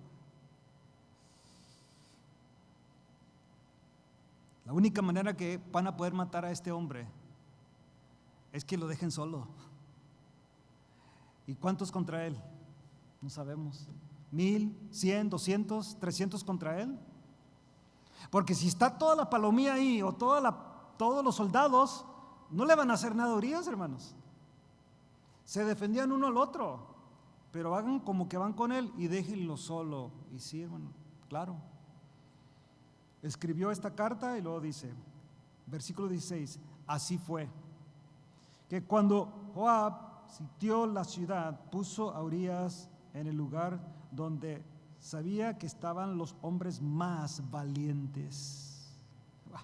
La única manera que van a poder matar a este hombre es que lo dejen solo. ¿Y cuántos contra él? No sabemos. 1000, 100, 200, 300 contra él. Porque si está toda la palomía ahí o todos los soldados, no le van a hacer nada a Urías, hermanos. Se defendían uno al otro. Pero hagan como que van con él y déjenlo solo. Y sí, hermano, claro. Escribió esta carta y luego dice, versículo 16: así fue que cuando Joab sitió la ciudad, puso a Urías en el lugar donde sabía que estaban los hombres más valientes. Wow.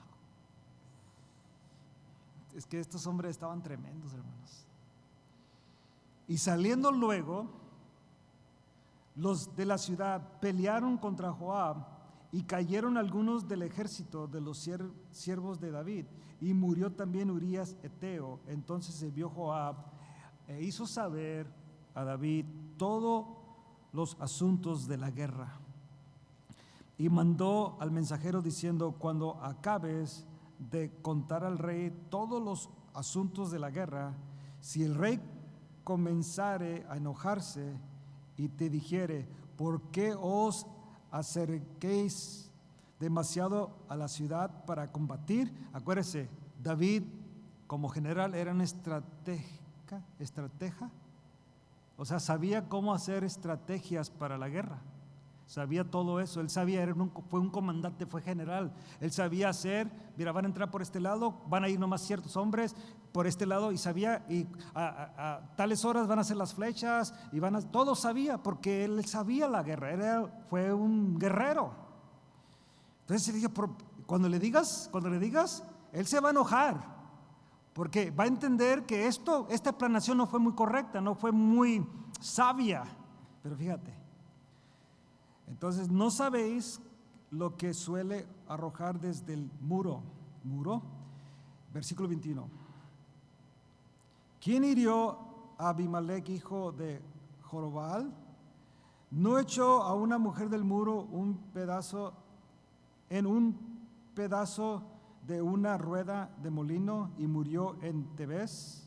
Es que estos hombres estaban tremendos, hermanos. Y saliendo luego, los de la ciudad pelearon contra Joab y cayeron algunos del ejército de los siervos de David, y murió también Urías Eteo. Entonces se vio Joab e hizo saber a David todos los asuntos de la guerra, y mandó al mensajero diciendo: cuando acabes de contar al rey todos los asuntos de la guerra, si el rey comenzare a enojarse y te dijere: ¿por qué os acerquéis demasiado a la ciudad para combatir? Acuérdese, David como general era un estratega, o sea, sabía cómo hacer estrategias para la guerra. Sabía todo eso, él sabía, fue un comandante, fue general. Él sabía hacer: mira, van a entrar por este lado, van a ir nomás ciertos hombres por este lado, y sabía, y a tales horas van a hacer las flechas, y todo sabía, porque él sabía la guerra, fue un guerrero. Entonces le dije: cuando le digas, él se va a enojar, porque va a entender que esta planeación no fue muy correcta, no fue muy sabia. Pero fíjate, entonces no sabéis lo que suele arrojar desde el muro, versículo 21. ¿Quién hirió a Abimelech, hijo de Jorobal? ¿No echó a una mujer del muro un pedazo de una rueda de molino y murió en Tebes?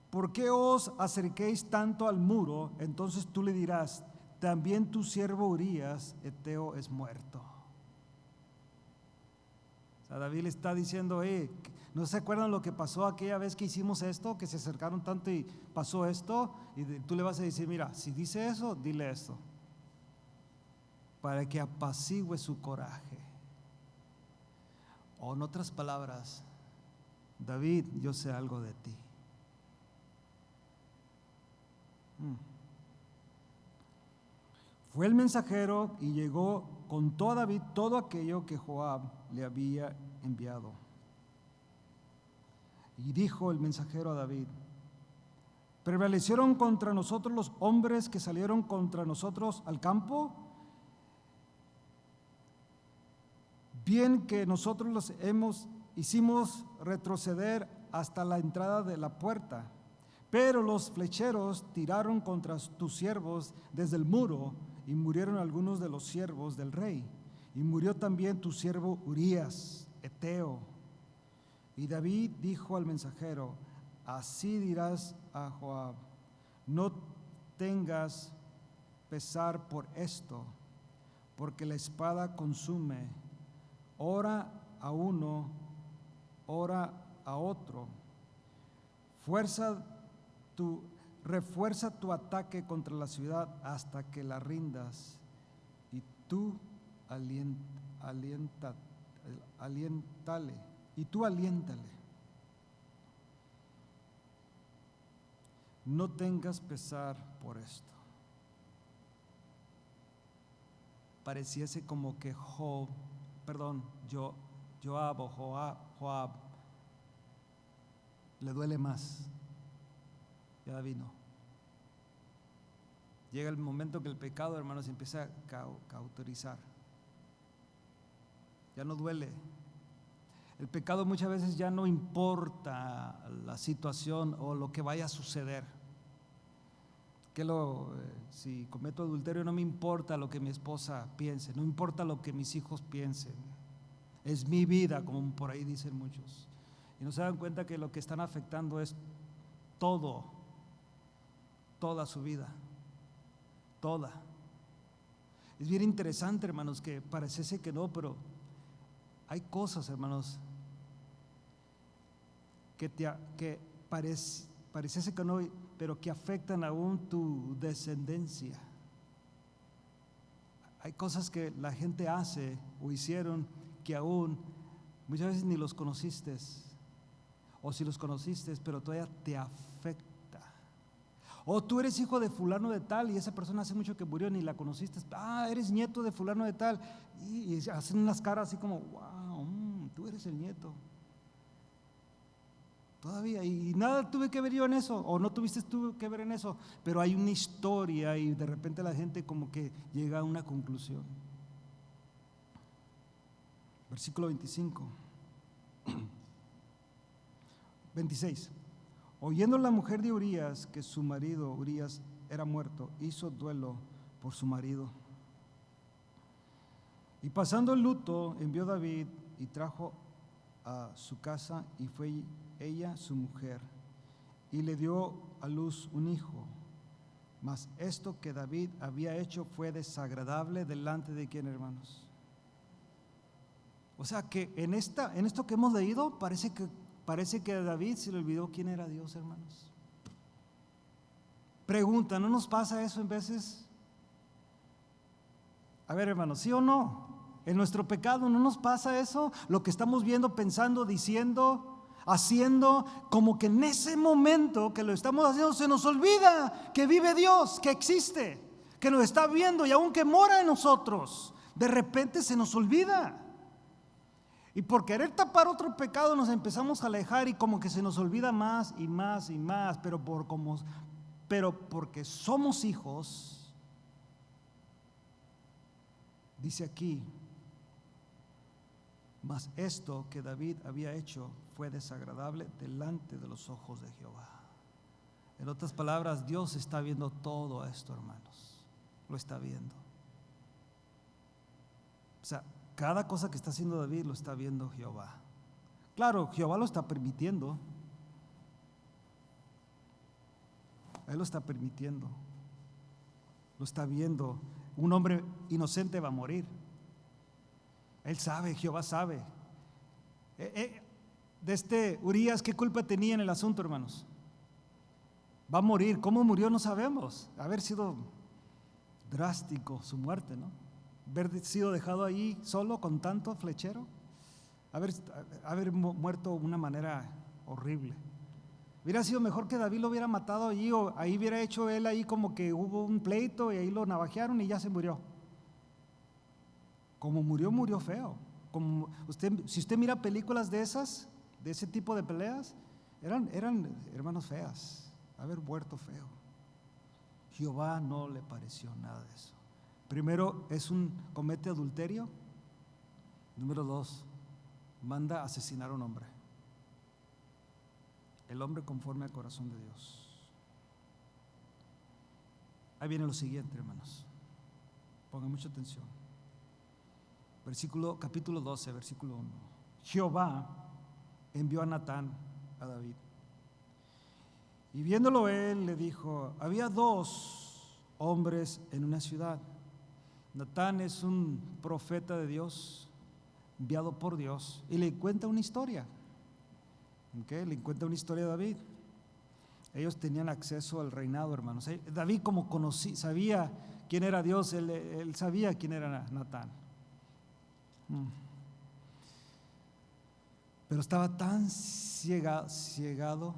¿Por qué os acerquéis tanto al muro? Entonces tú le dirás, también tu siervo Urías, Eteo, es muerto. O sea, David le está diciendo, ¿no se acuerdan lo que pasó aquella vez que hicimos esto? Que se acercaron tanto y pasó esto. Y tú le vas a decir, mira, si dice eso, dile esto, para que apacigüe su coraje. O en otras palabras, David, yo sé algo de ti. Fue el mensajero y llegó, contó a David todo aquello que Joab le había enviado. Y dijo el mensajero a David, ¿prevalecieron contra nosotros los hombres que salieron contra nosotros al campo? Bien que nosotros los hicimos retroceder hasta la entrada de la puerta, pero los flecheros tiraron contra tus siervos desde el muro y murieron algunos de los siervos del rey, y murió también tu siervo Urías, Eteo. Y David dijo al mensajero, así dirás a Joab, no tengas pesar por esto, porque la espada consume, ora a uno, ora a otro. Refuerza tu ataque contra la ciudad hasta que la rindas, y tú aliéntale. No tengas pesar por esto. Pareciese como que Joab le duele más. Ya David no. Llega el momento que el pecado, hermanos, empieza a cauterizar. Ya no duele. El pecado muchas veces ya no importa la situación o lo que vaya a suceder. Si cometo adulterio, no me importa lo que mi esposa piense, no importa lo que mis hijos piensen. Es mi vida, como por ahí dicen muchos. Y no se dan cuenta que lo que están afectando es toda su vida. Toda. Es bien interesante, hermanos, que pareciese que no, pero hay cosas, hermanos, que pareciese que no, pero que afectan aún tu descendencia. Hay cosas que la gente hace o hicieron que aún muchas veces ni los conociste, o si los conociste, pero todavía te afecta. O tú eres hijo de fulano de tal y esa persona hace mucho que murió, ni la conociste. Eres nieto de fulano de tal, y hacen unas caras así como, wow, tú eres el nieto. Todavía, y nada tuve que ver yo en eso, o no tuviste tú que ver en eso, pero hay una historia y de repente la gente como que llega a una conclusión. Versículo 26. Oyendo la mujer de Urías que su marido Urías era muerto, hizo duelo por su marido. Y pasando el luto, envió David y trajo a su casa, y fue ella su mujer, y le dio a luz un hijo. Mas esto que David había hecho fue desagradable delante de quién, hermanos. O sea que en esto que hemos leído parece que a David se le olvidó quién era Dios, hermanos. Pregunta, ¿no nos pasa eso en veces? A ver, hermanos, ¿sí o no? En nuestro pecado ¿no nos pasa eso? Lo que estamos viendo, pensando, diciendo, haciendo, como que en ese momento que lo estamos haciendo se nos olvida que vive Dios, que existe, que nos está viendo y aún que mora en nosotros. De repente se nos olvida. Y por querer tapar otro pecado nos empezamos a alejar y como que se nos olvida más y más y más, pero porque somos hijos, dice aquí, mas esto que David había hecho fue desagradable delante de los ojos de Jehová. En otras palabras, Dios está viendo todo esto, hermanos. Lo está viendo. O sea, cada cosa que está haciendo David lo está viendo Jehová. Claro, Jehová lo está permitiendo. Él lo está permitiendo. Lo está viendo. Un hombre inocente va a morir. Él sabe, Jehová sabe. De este Urías, ¿qué culpa tenía en el asunto, hermanos? Va a morir. ¿Cómo murió? No sabemos. Haber sido drástico su muerte, ¿no? Haber sido dejado ahí solo con tanto flechero. Haber muerto de una manera horrible. Hubiera sido mejor que David lo hubiera matado allí, o ahí hubiera hecho él ahí como que hubo un pleito y ahí lo navajearon y ya se murió. Como murió, murió feo. Si usted mira películas de ese tipo de peleas, eran hermanos feas. Haber muerto feo. Jehová no le pareció nada de eso. Primero, comete adulterio. Número 2, manda a asesinar a un hombre. El hombre conforme al corazón de Dios. Ahí viene lo siguiente, hermanos. Pongan mucha atención. Capítulo 12, versículo 1. Jehová envió a Natán a David. Y viéndolo él le dijo, había 2 hombres en una ciudad. Natán es un profeta de Dios, enviado por Dios, y le cuenta una historia. Le cuenta una historia a David. Ellos tenían acceso al reinado, hermanos. David, como sabía quién era Dios, él sabía quién era Natán. Pero estaba tan ciegado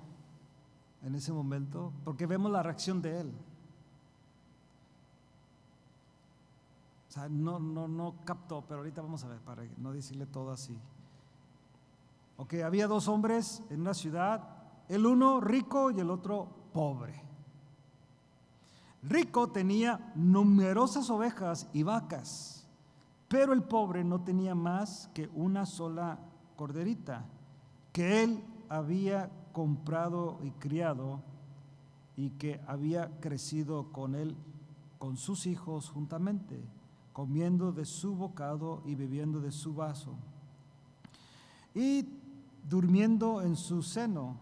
en ese momento, porque vemos la reacción de él. O sea, no captó, pero ahorita vamos a ver, para no decirle todo así. Ok, había 2 hombres en una ciudad, el uno rico y el otro pobre. Rico tenía numerosas ovejas y vacas, pero el pobre no tenía más que una sola corderita, que él había comprado y criado, y que había crecido con él, con sus hijos juntamente, comiendo de su bocado y bebiendo de su vaso, y durmiendo en su seno,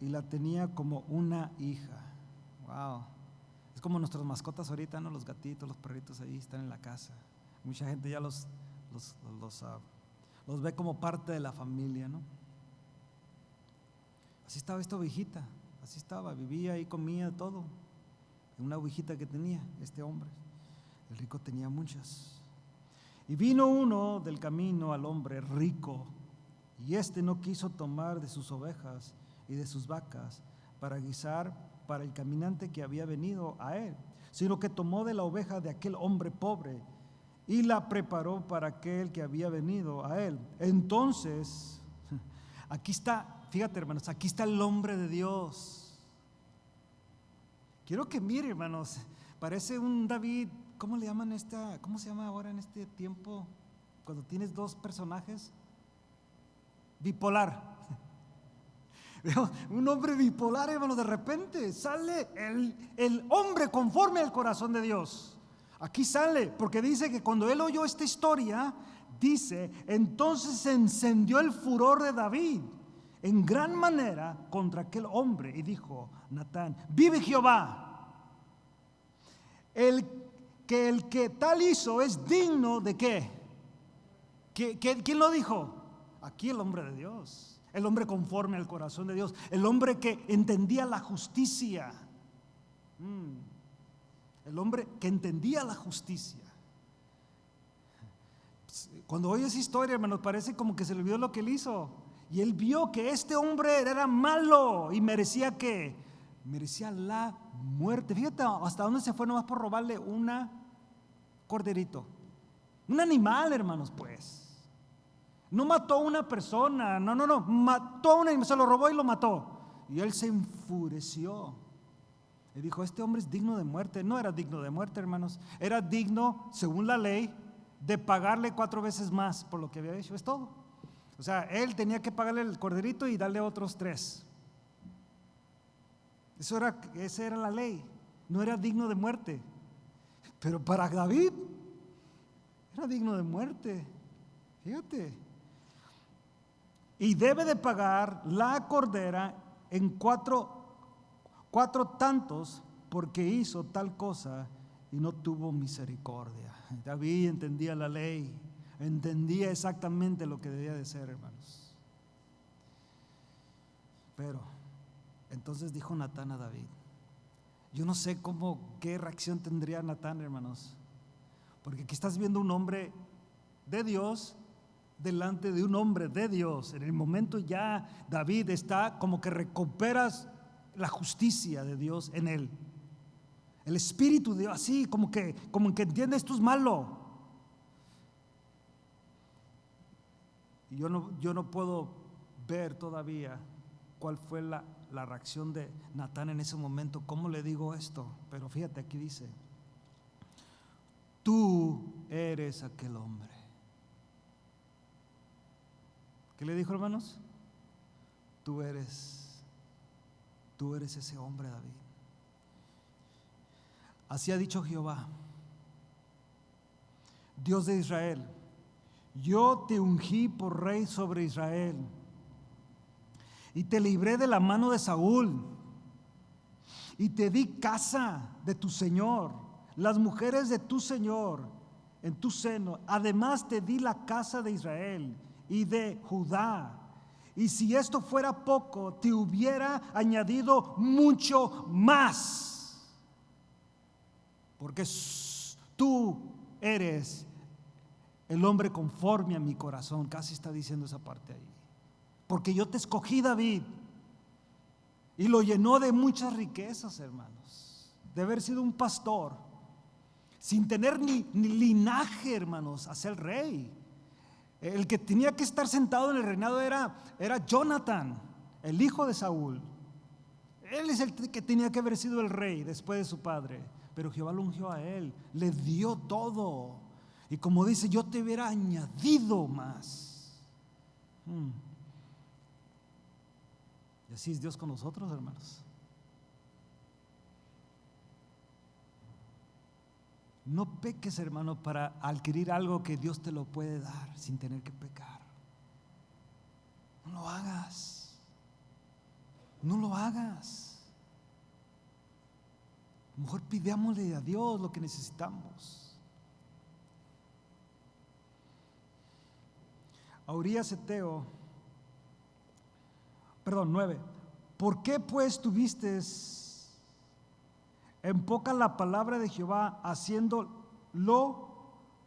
y la tenía como una hija. Wow. Es como nuestras mascotas ahorita, ¿no? Los gatitos, los perritos ahí están en la casa. Mucha gente ya los ve como parte de la familia, ¿no? Así estaba esta ovejita, así estaba, vivía y comía todo. Una ovejita que tenía este hombre. El rico tenía muchas. Y vino uno del camino al hombre rico, y éste no quiso tomar de sus ovejas y de sus vacas para guisar para el caminante que había venido a él, sino que tomó de la oveja de aquel hombre pobre y la preparó para aquel que había venido a él. Entonces, aquí está, fíjate, hermanos, aquí está el hombre de Dios. Quiero que mire, hermanos, parece un David. ¿Cómo le llaman cómo se llama ahora en este tiempo cuando tienes 2 personajes? Bipolar. Un hombre bipolar, hermano. De repente sale el hombre conforme al corazón de Dios. Aquí sale, porque dice que cuando él oyó esta historia, dice, entonces se encendió el furor de David en gran manera contra aquel hombre, y dijo Natán, vive Jehová, el que tal hizo es digno de ¿qué? ¿Quién lo dijo? Aquí el hombre de Dios, el hombre conforme al corazón de Dios, el hombre que entendía la justicia, el hombre que entendía la justicia. Cuando oye esa historia, hermanos, parece como que se le olvidó lo que él hizo, y él vio que este hombre era malo y merecía ¿qué? Merecía la muerte. Fíjate hasta dónde se fue nomás por robarle una corderito, un animal, hermanos, pues. No mató a una persona, no, mató a una y se lo robó y lo mató. Y él se enfureció. Y dijo, este hombre es digno de muerte. No era digno de muerte, hermanos. Era digno, según la ley, de pagarle 4 veces más por lo que había hecho. Es todo. O sea, él tenía que pagarle el corderito y darle otros 3. Esa era la ley. No era digno de muerte. Pero para David era digno de muerte. Fíjate. Y debe de pagar la cordera en 4 tantos porque hizo tal cosa y no tuvo misericordia. David entendía la ley, entendía exactamente lo que debía de ser, hermanos. Pero entonces dijo Natán a David. Yo no sé qué reacción tendría Natán, hermanos, porque aquí estás viendo un hombre de Dios delante de un hombre de Dios. En el momento ya David está como que recuperas la justicia de Dios en él. El Espíritu de Dios, así como que entiende esto es malo. Y yo no puedo ver todavía cuál fue la reacción de Natán en ese momento. ¿Cómo le digo esto? Pero fíjate, aquí dice: tú eres aquel hombre. ¿Qué le dijo, hermanos? Tú eres ese hombre, David. Así ha dicho Jehová, Dios de Israel: yo te ungí por rey sobre Israel y te libré de la mano de Saúl y te di casa de tu señor, las mujeres de tu señor en tu seno. Además te di la casa de Israel y de Judá. Y si esto fuera poco, te hubiera añadido mucho más, porque tú eres el hombre conforme a mi corazón. Casi está diciendo esa parte ahí. Porque yo te escogí, David, y lo llenó de muchas riquezas, hermanos, de haber sido un pastor sin tener ni linaje, hermanos, a ser rey. El que tenía que estar sentado en el reinado era Jonatán, el hijo de Saúl. Él es el que tenía que haber sido el rey después de su padre. Pero Jehová lo ungió a él, le dio todo. Y como dice, yo te hubiera añadido más. Y así es Dios con nosotros, hermanos. No peques, hermano, para adquirir algo que Dios te lo puede dar sin tener que pecar. No lo hagas. No lo hagas. Mejor pidámosle a Dios lo que necesitamos. A Urías Eteo, 9. ¿Por qué pues tuviste en poca la palabra de Jehová, haciendo lo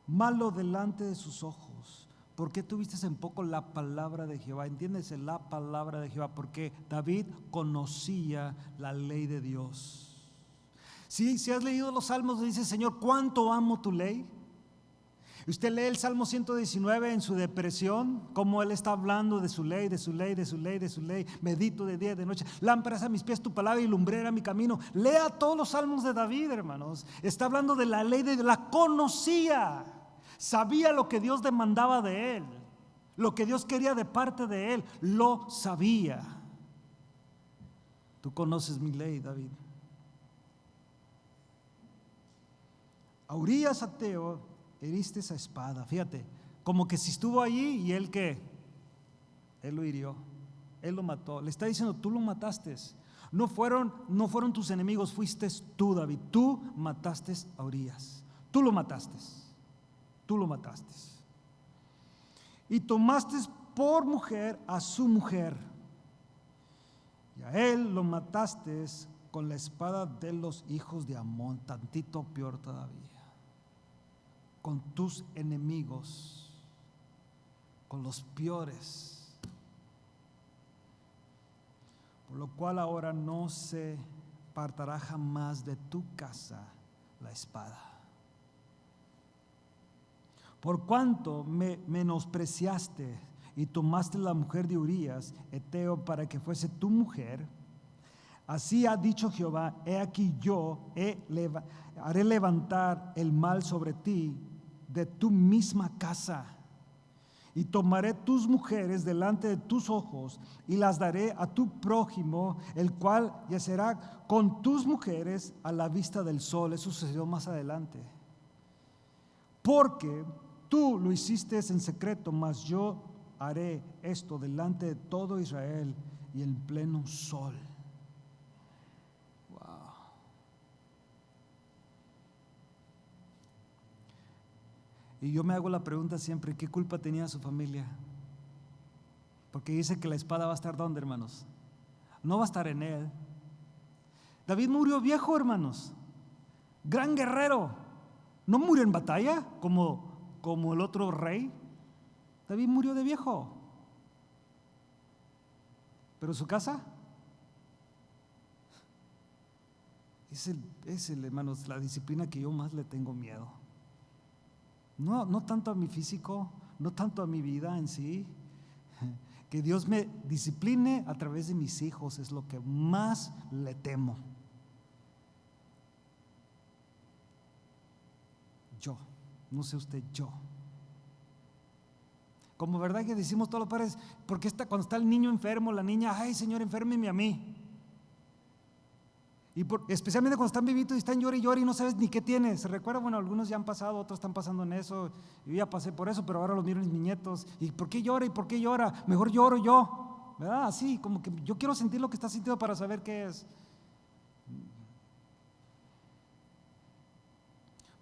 malo delante de sus ojos? ¿Por qué tuviste en poco la palabra de Jehová? Entiéndese, la palabra de Jehová, porque David conocía la ley de Dios. Si has leído los salmos, dice: Señor, cuánto amo tu ley. Usted lee el Salmo 119 en su depresión, como él está hablando de su ley, de su ley, de su ley, de su ley. Medito de día y de noche. Lámparas a mis pies tu palabra y lumbrera mi camino. Lea todos los salmos de David, hermanos. Está hablando de la ley de Dios. La conocía. Sabía lo que Dios demandaba de él. Lo que Dios quería de parte de él. Lo sabía. Tú conoces mi ley, David. A Urías Eteo heriste esa espada. Fíjate, como que si estuvo allí y él él lo hirió, él lo mató. Le está diciendo: tú lo mataste. No fueron tus enemigos, fuiste tú, David. Tú mataste a Urías. Tú lo mataste. Tú lo mataste. Y tomaste por mujer a su mujer. Y a él lo mataste con la espada de los hijos de Amón. Tantito peor todavía. Con tus enemigos, con los peores, por lo cual ahora no se apartará jamás de tu casa la espada. Por cuanto me menospreciaste, y tomaste la mujer de Urías, Eteo, para que fuese tu mujer, así ha dicho Jehová, he aquí yo haré levantar el mal sobre ti de tu misma casa, y tomaré tus mujeres delante de tus ojos y las daré a tu prójimo, el cual yacerá con tus mujeres a la vista del sol. Eso sucedió más adelante. Porque tú lo hiciste en secreto, mas yo haré esto delante de todo Israel y en pleno sol. Wow. Y yo me hago la pregunta siempre, ¿qué culpa tenía su familia? Porque dice que la espada va a estar ¿dónde, hermanos? No va a estar en él. David murió viejo, hermanos, gran guerrero. No murió en batalla como el otro rey. David murió de viejo. Pero su casa es el, hermanos, la disciplina que yo más le tengo miedo. No tanto a mi físico, no tanto a mi vida en sí. Que Dios me discipline a través de mis hijos es lo que más le temo. Yo, no sé usted, yo. Como verdad que decimos todos los padres, porque cuando está el niño enfermo, la niña, ay Señor, enférmeme a mí. Y especialmente cuando están bebitos y están llore y llore y no sabes ni qué tiene. Se recuerda, bueno, algunos ya han pasado, otros están pasando en eso. Yo ya pasé por eso, pero ahora los miro en mis nietos. ¿Y por qué llora? ¿Y por qué llora? Mejor lloro yo, ¿verdad? Así, como que yo quiero sentir lo que está sintiendo para saber qué es.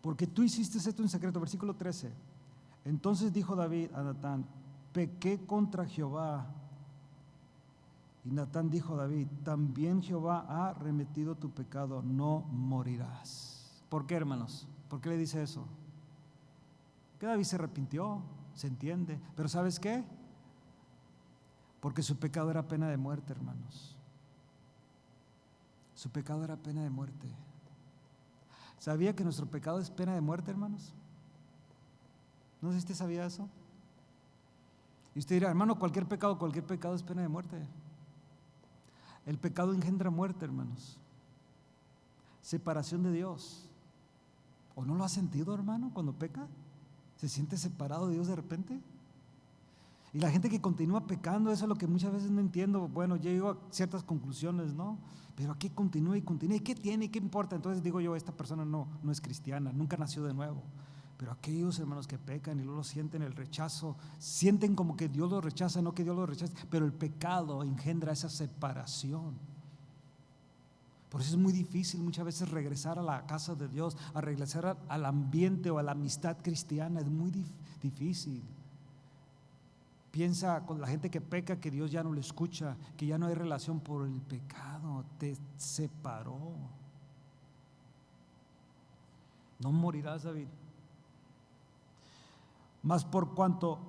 Porque tú hiciste esto en secreto. Versículo 13. Entonces dijo David a Natán, pequé contra Jehová. Y Natán dijo a David, también Jehová ha remitido tu pecado, no morirás. ¿Por qué, hermanos? ¿Por qué le dice eso? Que David se arrepintió, se entiende. Pero ¿sabes qué? Porque su pecado era pena de muerte, hermanos. Su pecado era pena de muerte. ¿Sabía que nuestro pecado es pena de muerte, hermanos? No sé si usted sabía eso. Y usted dirá, hermano, cualquier pecado es pena de muerte. El pecado engendra muerte, hermanos. Separación de Dios. ¿O no lo ha sentido, hermano, cuando peca? ¿Se siente separado de Dios de repente? Y la gente que continúa pecando, eso es lo que muchas veces no entiendo. Bueno, yo llego a ciertas conclusiones, ¿no? Pero aquí continúa y continúa. ¿Y qué tiene? ¿Y qué importa? Entonces digo yo, esta persona no es cristiana, nunca nació de nuevo. Pero aquellos hermanos que pecan y luego sienten el rechazo, sienten como que Dios los rechaza, no que Dios los rechaza, pero el pecado engendra esa separación. Por eso es muy difícil muchas veces regresar a la casa de Dios, a regresar al ambiente o a la amistad cristiana, es muy difícil. Piensa con la gente que peca que Dios ya no lo escucha, que ya no hay relación por el pecado, te separó. No morirás, David. Mas por cuanto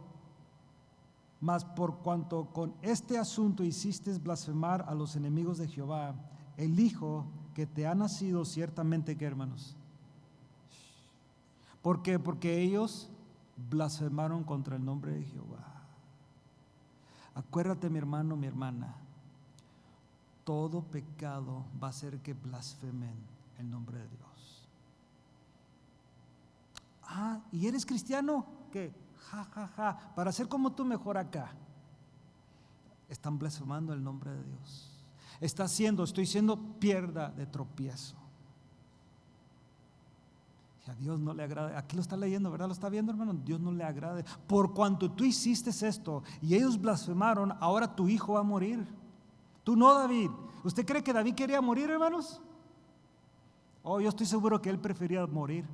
con este asunto hiciste blasfemar a los enemigos de Jehová, el hijo que te ha nacido ciertamente, ¿qué, hermanos? ¿Por qué? Porque ellos blasfemaron contra el nombre de Jehová. Acuérdate, mi hermano, mi hermana, todo pecado va a hacer que blasfemen el nombre de Dios. Ah, ¿y eres cristiano? ¿Qué? Para ser como tú, mejor acá. Están blasfemando el nombre de Dios. Estoy siendo piedra de tropiezo. Y a Dios no le agrada. Aquí lo está leyendo, ¿verdad? Lo está viendo, hermano. Dios no le agrade. Por cuanto tú hiciste esto y ellos blasfemaron, ahora tu hijo va a morir. Tú no, David. ¿Usted cree que David quería morir, hermanos? Oh, yo estoy seguro que él prefería morir.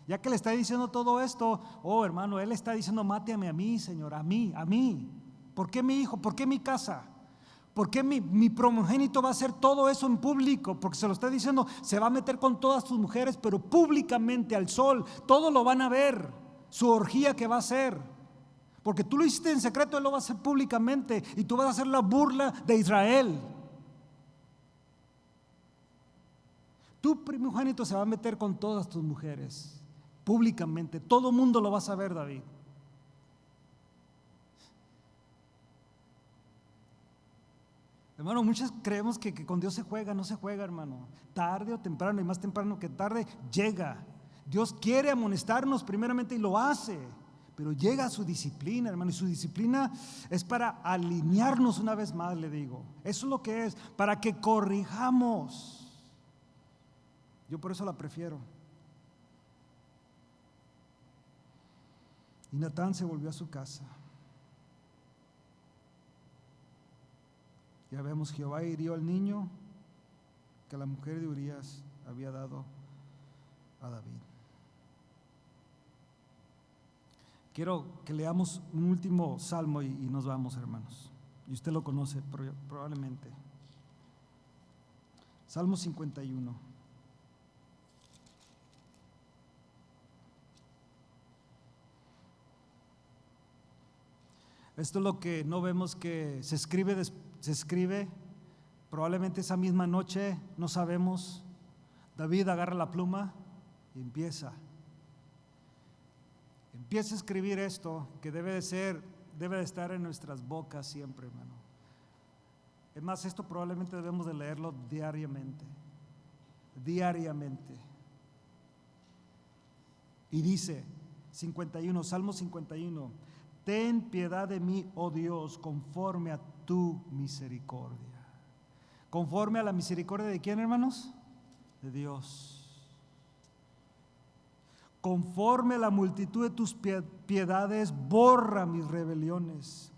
Ya que le está diciendo todo esto, oh hermano, él está diciendo, mátame a mí, Señor, a mí. ¿Por qué mi hijo? ¿Por qué mi casa? ¿Por qué mi primogénito va a hacer todo eso en público? Porque se lo está diciendo, se va a meter con todas sus mujeres, pero públicamente al sol, todos lo van a ver, su orgía que va a hacer. Porque tú lo hiciste en secreto, él lo va a hacer públicamente y tú vas a hacer la burla de Israel. Tu primogénito se va a meter con todas tus mujeres. Públicamente, todo el mundo lo va a saber, David. Hermano, muchos creemos que con Dios se juega, no se juega, hermano. Tarde o temprano, y más temprano que tarde, llega. Dios quiere amonestarnos primeramente y lo hace, pero llega a su disciplina, hermano, y su disciplina es para alinearnos una vez más, le digo. Eso es lo que es, para que corrijamos. Yo por eso la prefiero. Y Natán se volvió a su casa. Ya vemos, Jehová hirió al niño que la mujer de Urías había dado a David. Quiero que leamos un último salmo y nos vamos, hermanos. Y usted lo conoce probablemente. Salmo 51. Esto es lo que no vemos que se escribe probablemente esa misma noche, no sabemos. David agarra la pluma y empieza a escribir esto que debe de estar en nuestras bocas siempre, hermano. Es más, esto probablemente debemos de leerlo diariamente. Y dice 51, Salmo 51: ten piedad de mí, oh Dios, conforme a tu misericordia. ¿Conforme a la misericordia de quién, hermanos? De Dios. Conforme a la multitud de tus piedades, borra mis rebeliones.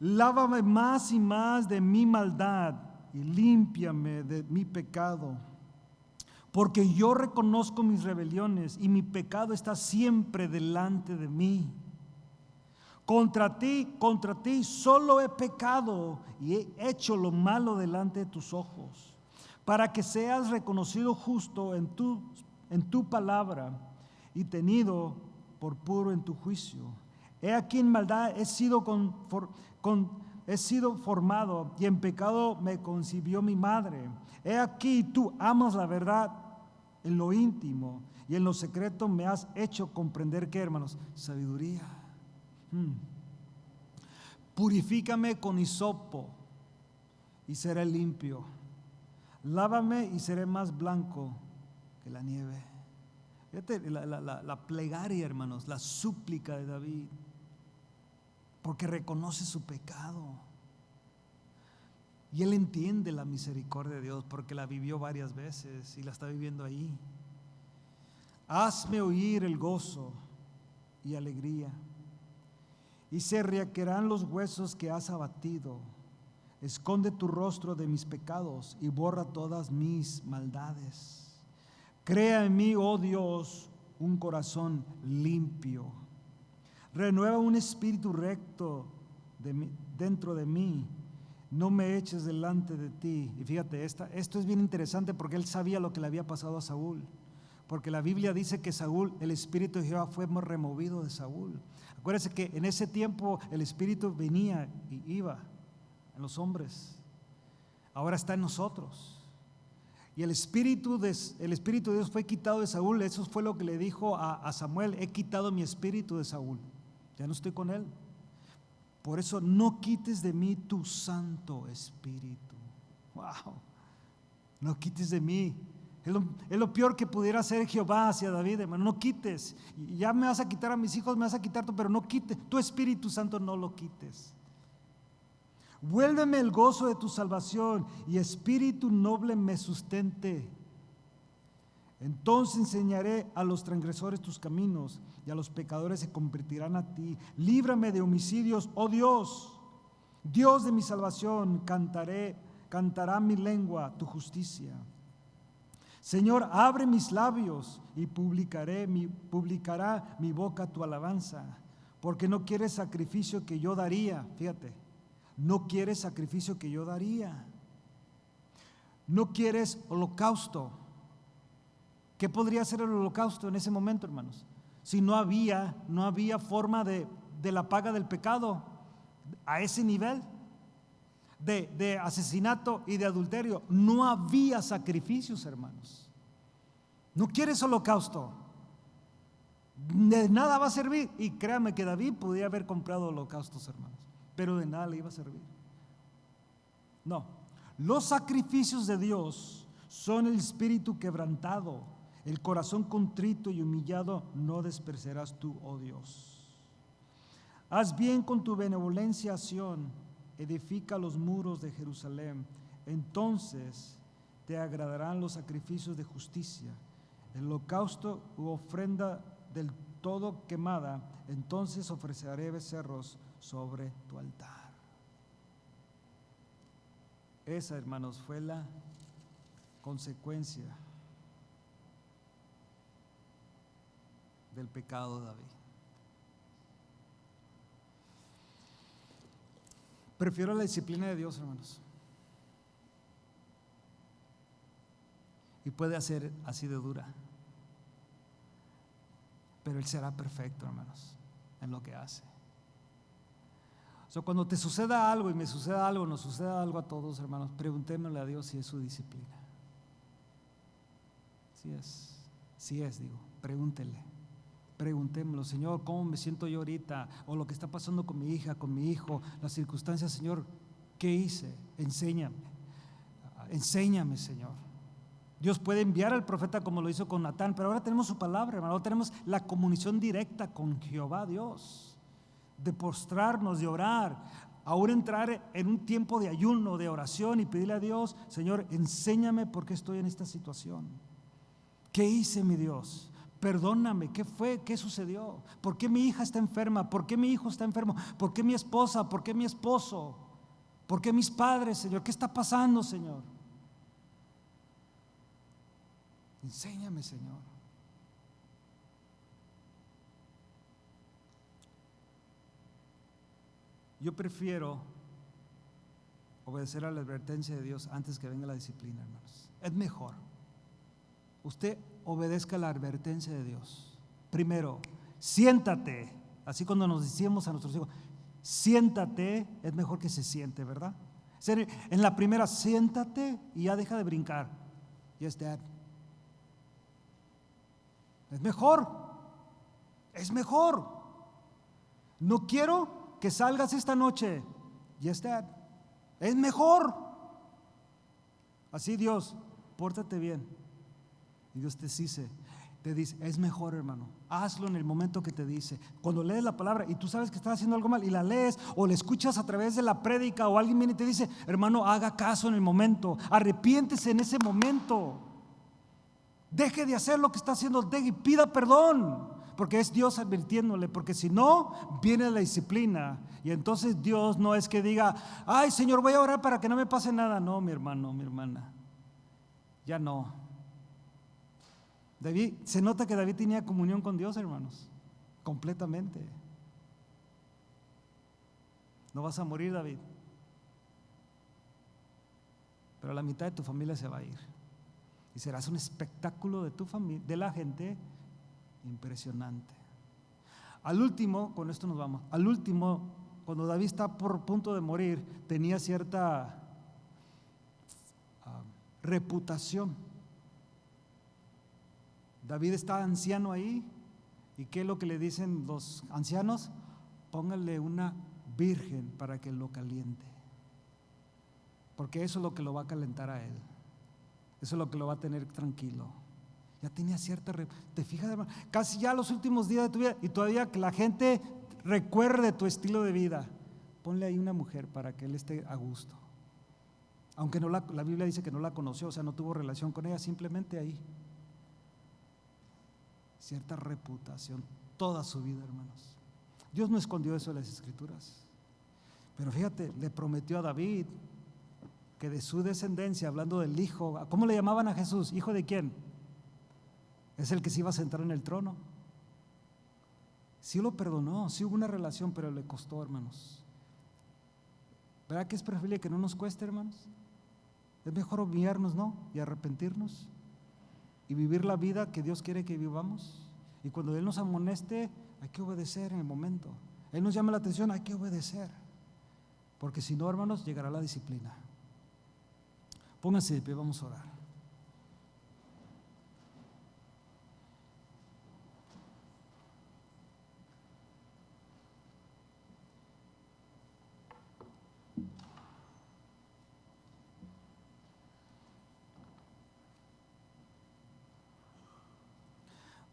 Lávame más y más de mi maldad y límpiame de mi pecado. Porque yo reconozco mis rebeliones y mi pecado está siempre delante de mí. Contra ti solo he pecado y he hecho lo malo delante de tus ojos, para que seas reconocido justo en tu palabra y tenido por puro en tu juicio. He aquí en maldad he sido formado y en pecado me concibió mi madre. He aquí tú amas la verdad en lo íntimo y en lo secreto me has hecho comprender, ¿qué, hermanos? Sabiduría. Purifícame con hisopo y seré limpio. Lávame y seré más blanco que la nieve. Fíjate la plegaria, hermanos, la súplica de David, porque reconoce su pecado. Y él entiende la misericordia de Dios porque la vivió varias veces y la está viviendo ahí. Hazme oír el gozo y alegría, y se requerirán los huesos que has abatido. Esconde tu rostro de mis pecados y borra todas mis maldades. Crea en mí, oh Dios, un corazón limpio. Renueva un espíritu recto dentro de mí. No me eches delante de ti. Y fíjate, esto es bien interesante porque él sabía lo que le había pasado a Saúl. Porque la Biblia dice que Saúl, el espíritu de Jehová fue removido de Saúl. Acuérdense que en ese tiempo el espíritu venía y iba en los hombres. Ahora está en nosotros. Y el espíritu de Dios fue quitado de Saúl. Eso fue lo que le dijo a Samuel: he quitado mi espíritu de Saúl, ya no estoy con él. Por eso no quites de mí tu santo espíritu. Wow, no quites de mí. Es lo peor que pudiera hacer Jehová hacia David, hermano. No quites. Ya me vas a quitar a mis hijos, me vas a quitar tú, pero no quites. Tu Espíritu Santo no lo quites. Vuélveme el gozo de tu salvación y espíritu noble me sustente. Entonces enseñaré a los transgresores tus caminos y a los pecadores se convertirán a ti. Líbrame de homicidios, oh Dios, Dios de mi salvación. Cantará mi lengua tu justicia. Señor, abre mis labios y publicará mi boca tu alabanza, porque no quieres sacrificio que yo daría. Fíjate, no quieres sacrificio que yo daría. No quieres holocausto. ¿Qué podría ser el holocausto en ese momento, hermanos? Si no había forma de la paga del pecado a ese nivel de asesinato y de adulterio. No había sacrificios, hermanos. No quieres holocausto, de nada va a servir. Y créame que David podía haber comprado holocaustos, hermanos, pero de nada le iba a servir. No, los sacrificios de Dios son el espíritu quebrantado, el corazón contrito y humillado no despreciarás tú, oh Dios. Haz bien con tu benevolencia a Sión, edifica los muros de Jerusalén, entonces te agradarán los sacrificios de justicia, el holocausto u ofrenda del todo quemada, entonces ofreceré becerros sobre tu altar. Esa, hermanos, fue la consecuencia del pecado de David. Prefiero la disciplina de Dios, hermanos. Y puede ser así de dura. Pero Él será perfecto, hermanos, en lo que hace. O sea, cuando te suceda algo y me suceda algo, nos suceda algo a todos, hermanos, preguntémosle a Dios si es su disciplina. Si es, preguntémoslo, Señor, ¿cómo me siento yo ahorita? O lo que está pasando con mi hija, con mi hijo, las circunstancias, Señor, ¿qué hice? Enséñame, Señor. Dios puede enviar al profeta como lo hizo con Natán, pero ahora tenemos su palabra, hermano, ahora tenemos la comunión directa con Jehová Dios, de postrarnos, de orar, ahora entrar en un tiempo de ayuno, de oración y pedirle a Dios, Señor, enséñame por qué estoy en esta situación. ¿Qué hice, mi Dios? Perdóname, ¿qué fue? ¿Qué sucedió? ¿Por qué mi hija está enferma? ¿Por qué mi hijo está enfermo? ¿Por qué mi esposa? ¿Por qué mi esposo? ¿Por qué mis padres, Señor? ¿Qué está pasando, Señor? Enséñame, Señor. Yo prefiero obedecer a la advertencia de Dios antes que venga la disciplina, hermanos. Es mejor. Usted obedezca la advertencia de Dios. Primero, siéntate. Así cuando nos decíamos a nuestros hijos, siéntate, es mejor que se siente, ¿verdad? En la primera, siéntate y ya deja de brincar. Yes, Dad. Es mejor. Es mejor. No quiero que salgas esta noche. Yes, Dad. Es mejor. Así Dios, pórtate bien. Y Dios te dice, es mejor, hermano, hazlo en el momento que te dice. Cuando lees la palabra y tú sabes que estás haciendo algo mal y la lees o la escuchas a través de la prédica o alguien viene y te dice, hermano, haga caso en el momento, arrepiéntese en ese momento, deje de hacer lo que está haciendo y pida perdón, porque es Dios advirtiéndole, porque si no, viene la disciplina y entonces Dios no es que diga, ay, Señor, voy a orar para que no me pase nada. No, mi hermano, mi hermana, ya no. David, se nota que David tenía comunión con Dios, hermanos, completamente. No vas a morir, David, pero la mitad de tu familia se va a ir y serás un espectáculo de tu familia, de la gente, impresionante. Al último, con esto nos vamos. Al último, cuando David está por punto de morir, tenía cierta reputación. David está anciano ahí, ¿y qué es lo que le dicen los ancianos? Póngale una virgen para que lo caliente, porque eso es lo que lo va a calentar a él, eso es lo que lo va a tener tranquilo. Ya tenía cierta, te fijas, hermano, casi ya los últimos días de tu vida y todavía que la gente recuerde tu estilo de vida, ponle ahí una mujer para que él esté a gusto, aunque no la Biblia dice que no la conoció, o sea, no tuvo relación con ella, simplemente ahí. Cierta reputación toda su vida, hermanos. Dios no escondió eso en las Escrituras, pero fíjate, le prometió a David que de su descendencia, hablando del hijo, ¿cómo le llamaban a Jesús? ¿Hijo de quién? Es el que se iba a sentar en el trono. Sí lo perdonó, sí hubo una relación, pero le costó, hermanos. ¿Verdad que es preferible que no nos cueste, hermanos? Es mejor humillarnos, ¿no? Y arrepentirnos y vivir la vida que Dios quiere que vivamos. Y cuando Él nos amoneste, hay que obedecer en el momento. Él nos llama la atención, hay que obedecer, porque si no, hermanos, llegará la disciplina. Pónganse de pie, vamos a orar.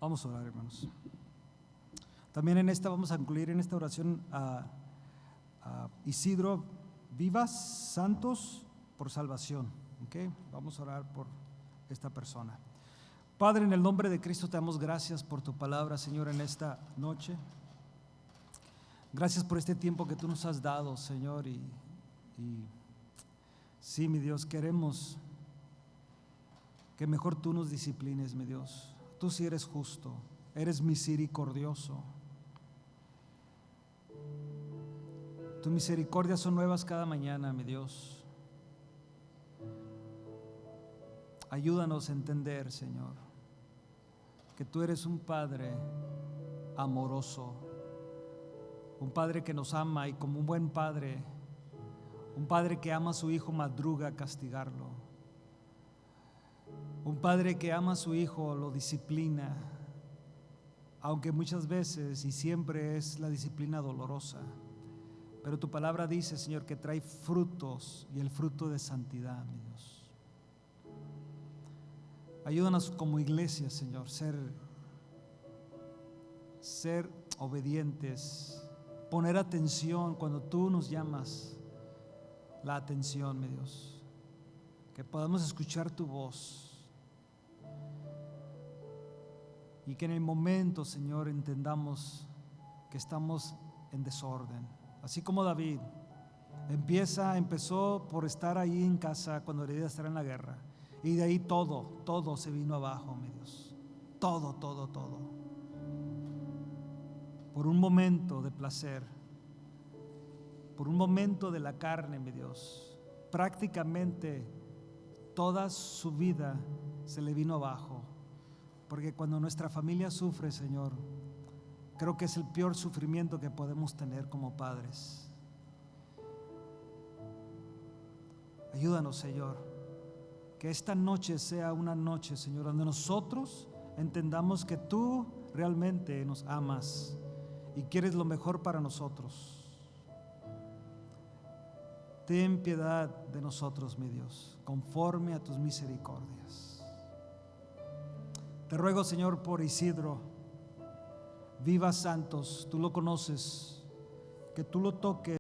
Vamos a orar, hermanos. También vamos a incluir en esta oración a Isidro Vivas Santos por salvación. ¿Okay? Vamos a orar por esta persona. Padre, en el nombre de Cristo te damos gracias por tu palabra, Señor, en esta noche. Gracias por este tiempo que tú nos has dado, Señor, y sí, mi Dios, queremos que mejor tú nos disciplines, mi Dios. Tú sí eres justo, eres misericordioso. Tus misericordias son nuevas cada mañana, mi Dios. Ayúdanos a entender, Señor, que tú eres un Padre amoroso, un Padre que nos ama, y como un buen Padre, un Padre que ama a su Hijo madruga a castigarlo. Un Padre que ama a su Hijo lo disciplina, aunque muchas veces y siempre es la disciplina dolorosa. Pero tu palabra dice, Señor, que trae frutos, y el fruto de santidad, mi Dios. Ayúdanos como iglesia, Señor, ser obedientes, poner atención cuando tú nos llamas la atención, mi Dios. Que podamos escuchar tu voz y que en el momento, Señor, entendamos que estamos en desorden. Así como David empezó por estar ahí en casa cuando debía estar en la guerra, y de ahí todo se vino abajo, mi Dios. Todo. Por un momento de placer, por un momento de la carne, mi Dios, prácticamente toda su vida se le vino abajo. Porque cuando nuestra familia sufre, Señor, creo que es el peor sufrimiento que podemos tener como padres. Ayúdanos, Señor, que esta noche sea una noche, Señor, donde nosotros entendamos que tú realmente nos amas y quieres lo mejor para nosotros. Ten piedad de nosotros, mi Dios, conforme a tus misericordias. Te ruego, Señor, por Isidro Vivas Santos, tú lo conoces, que tú lo toques.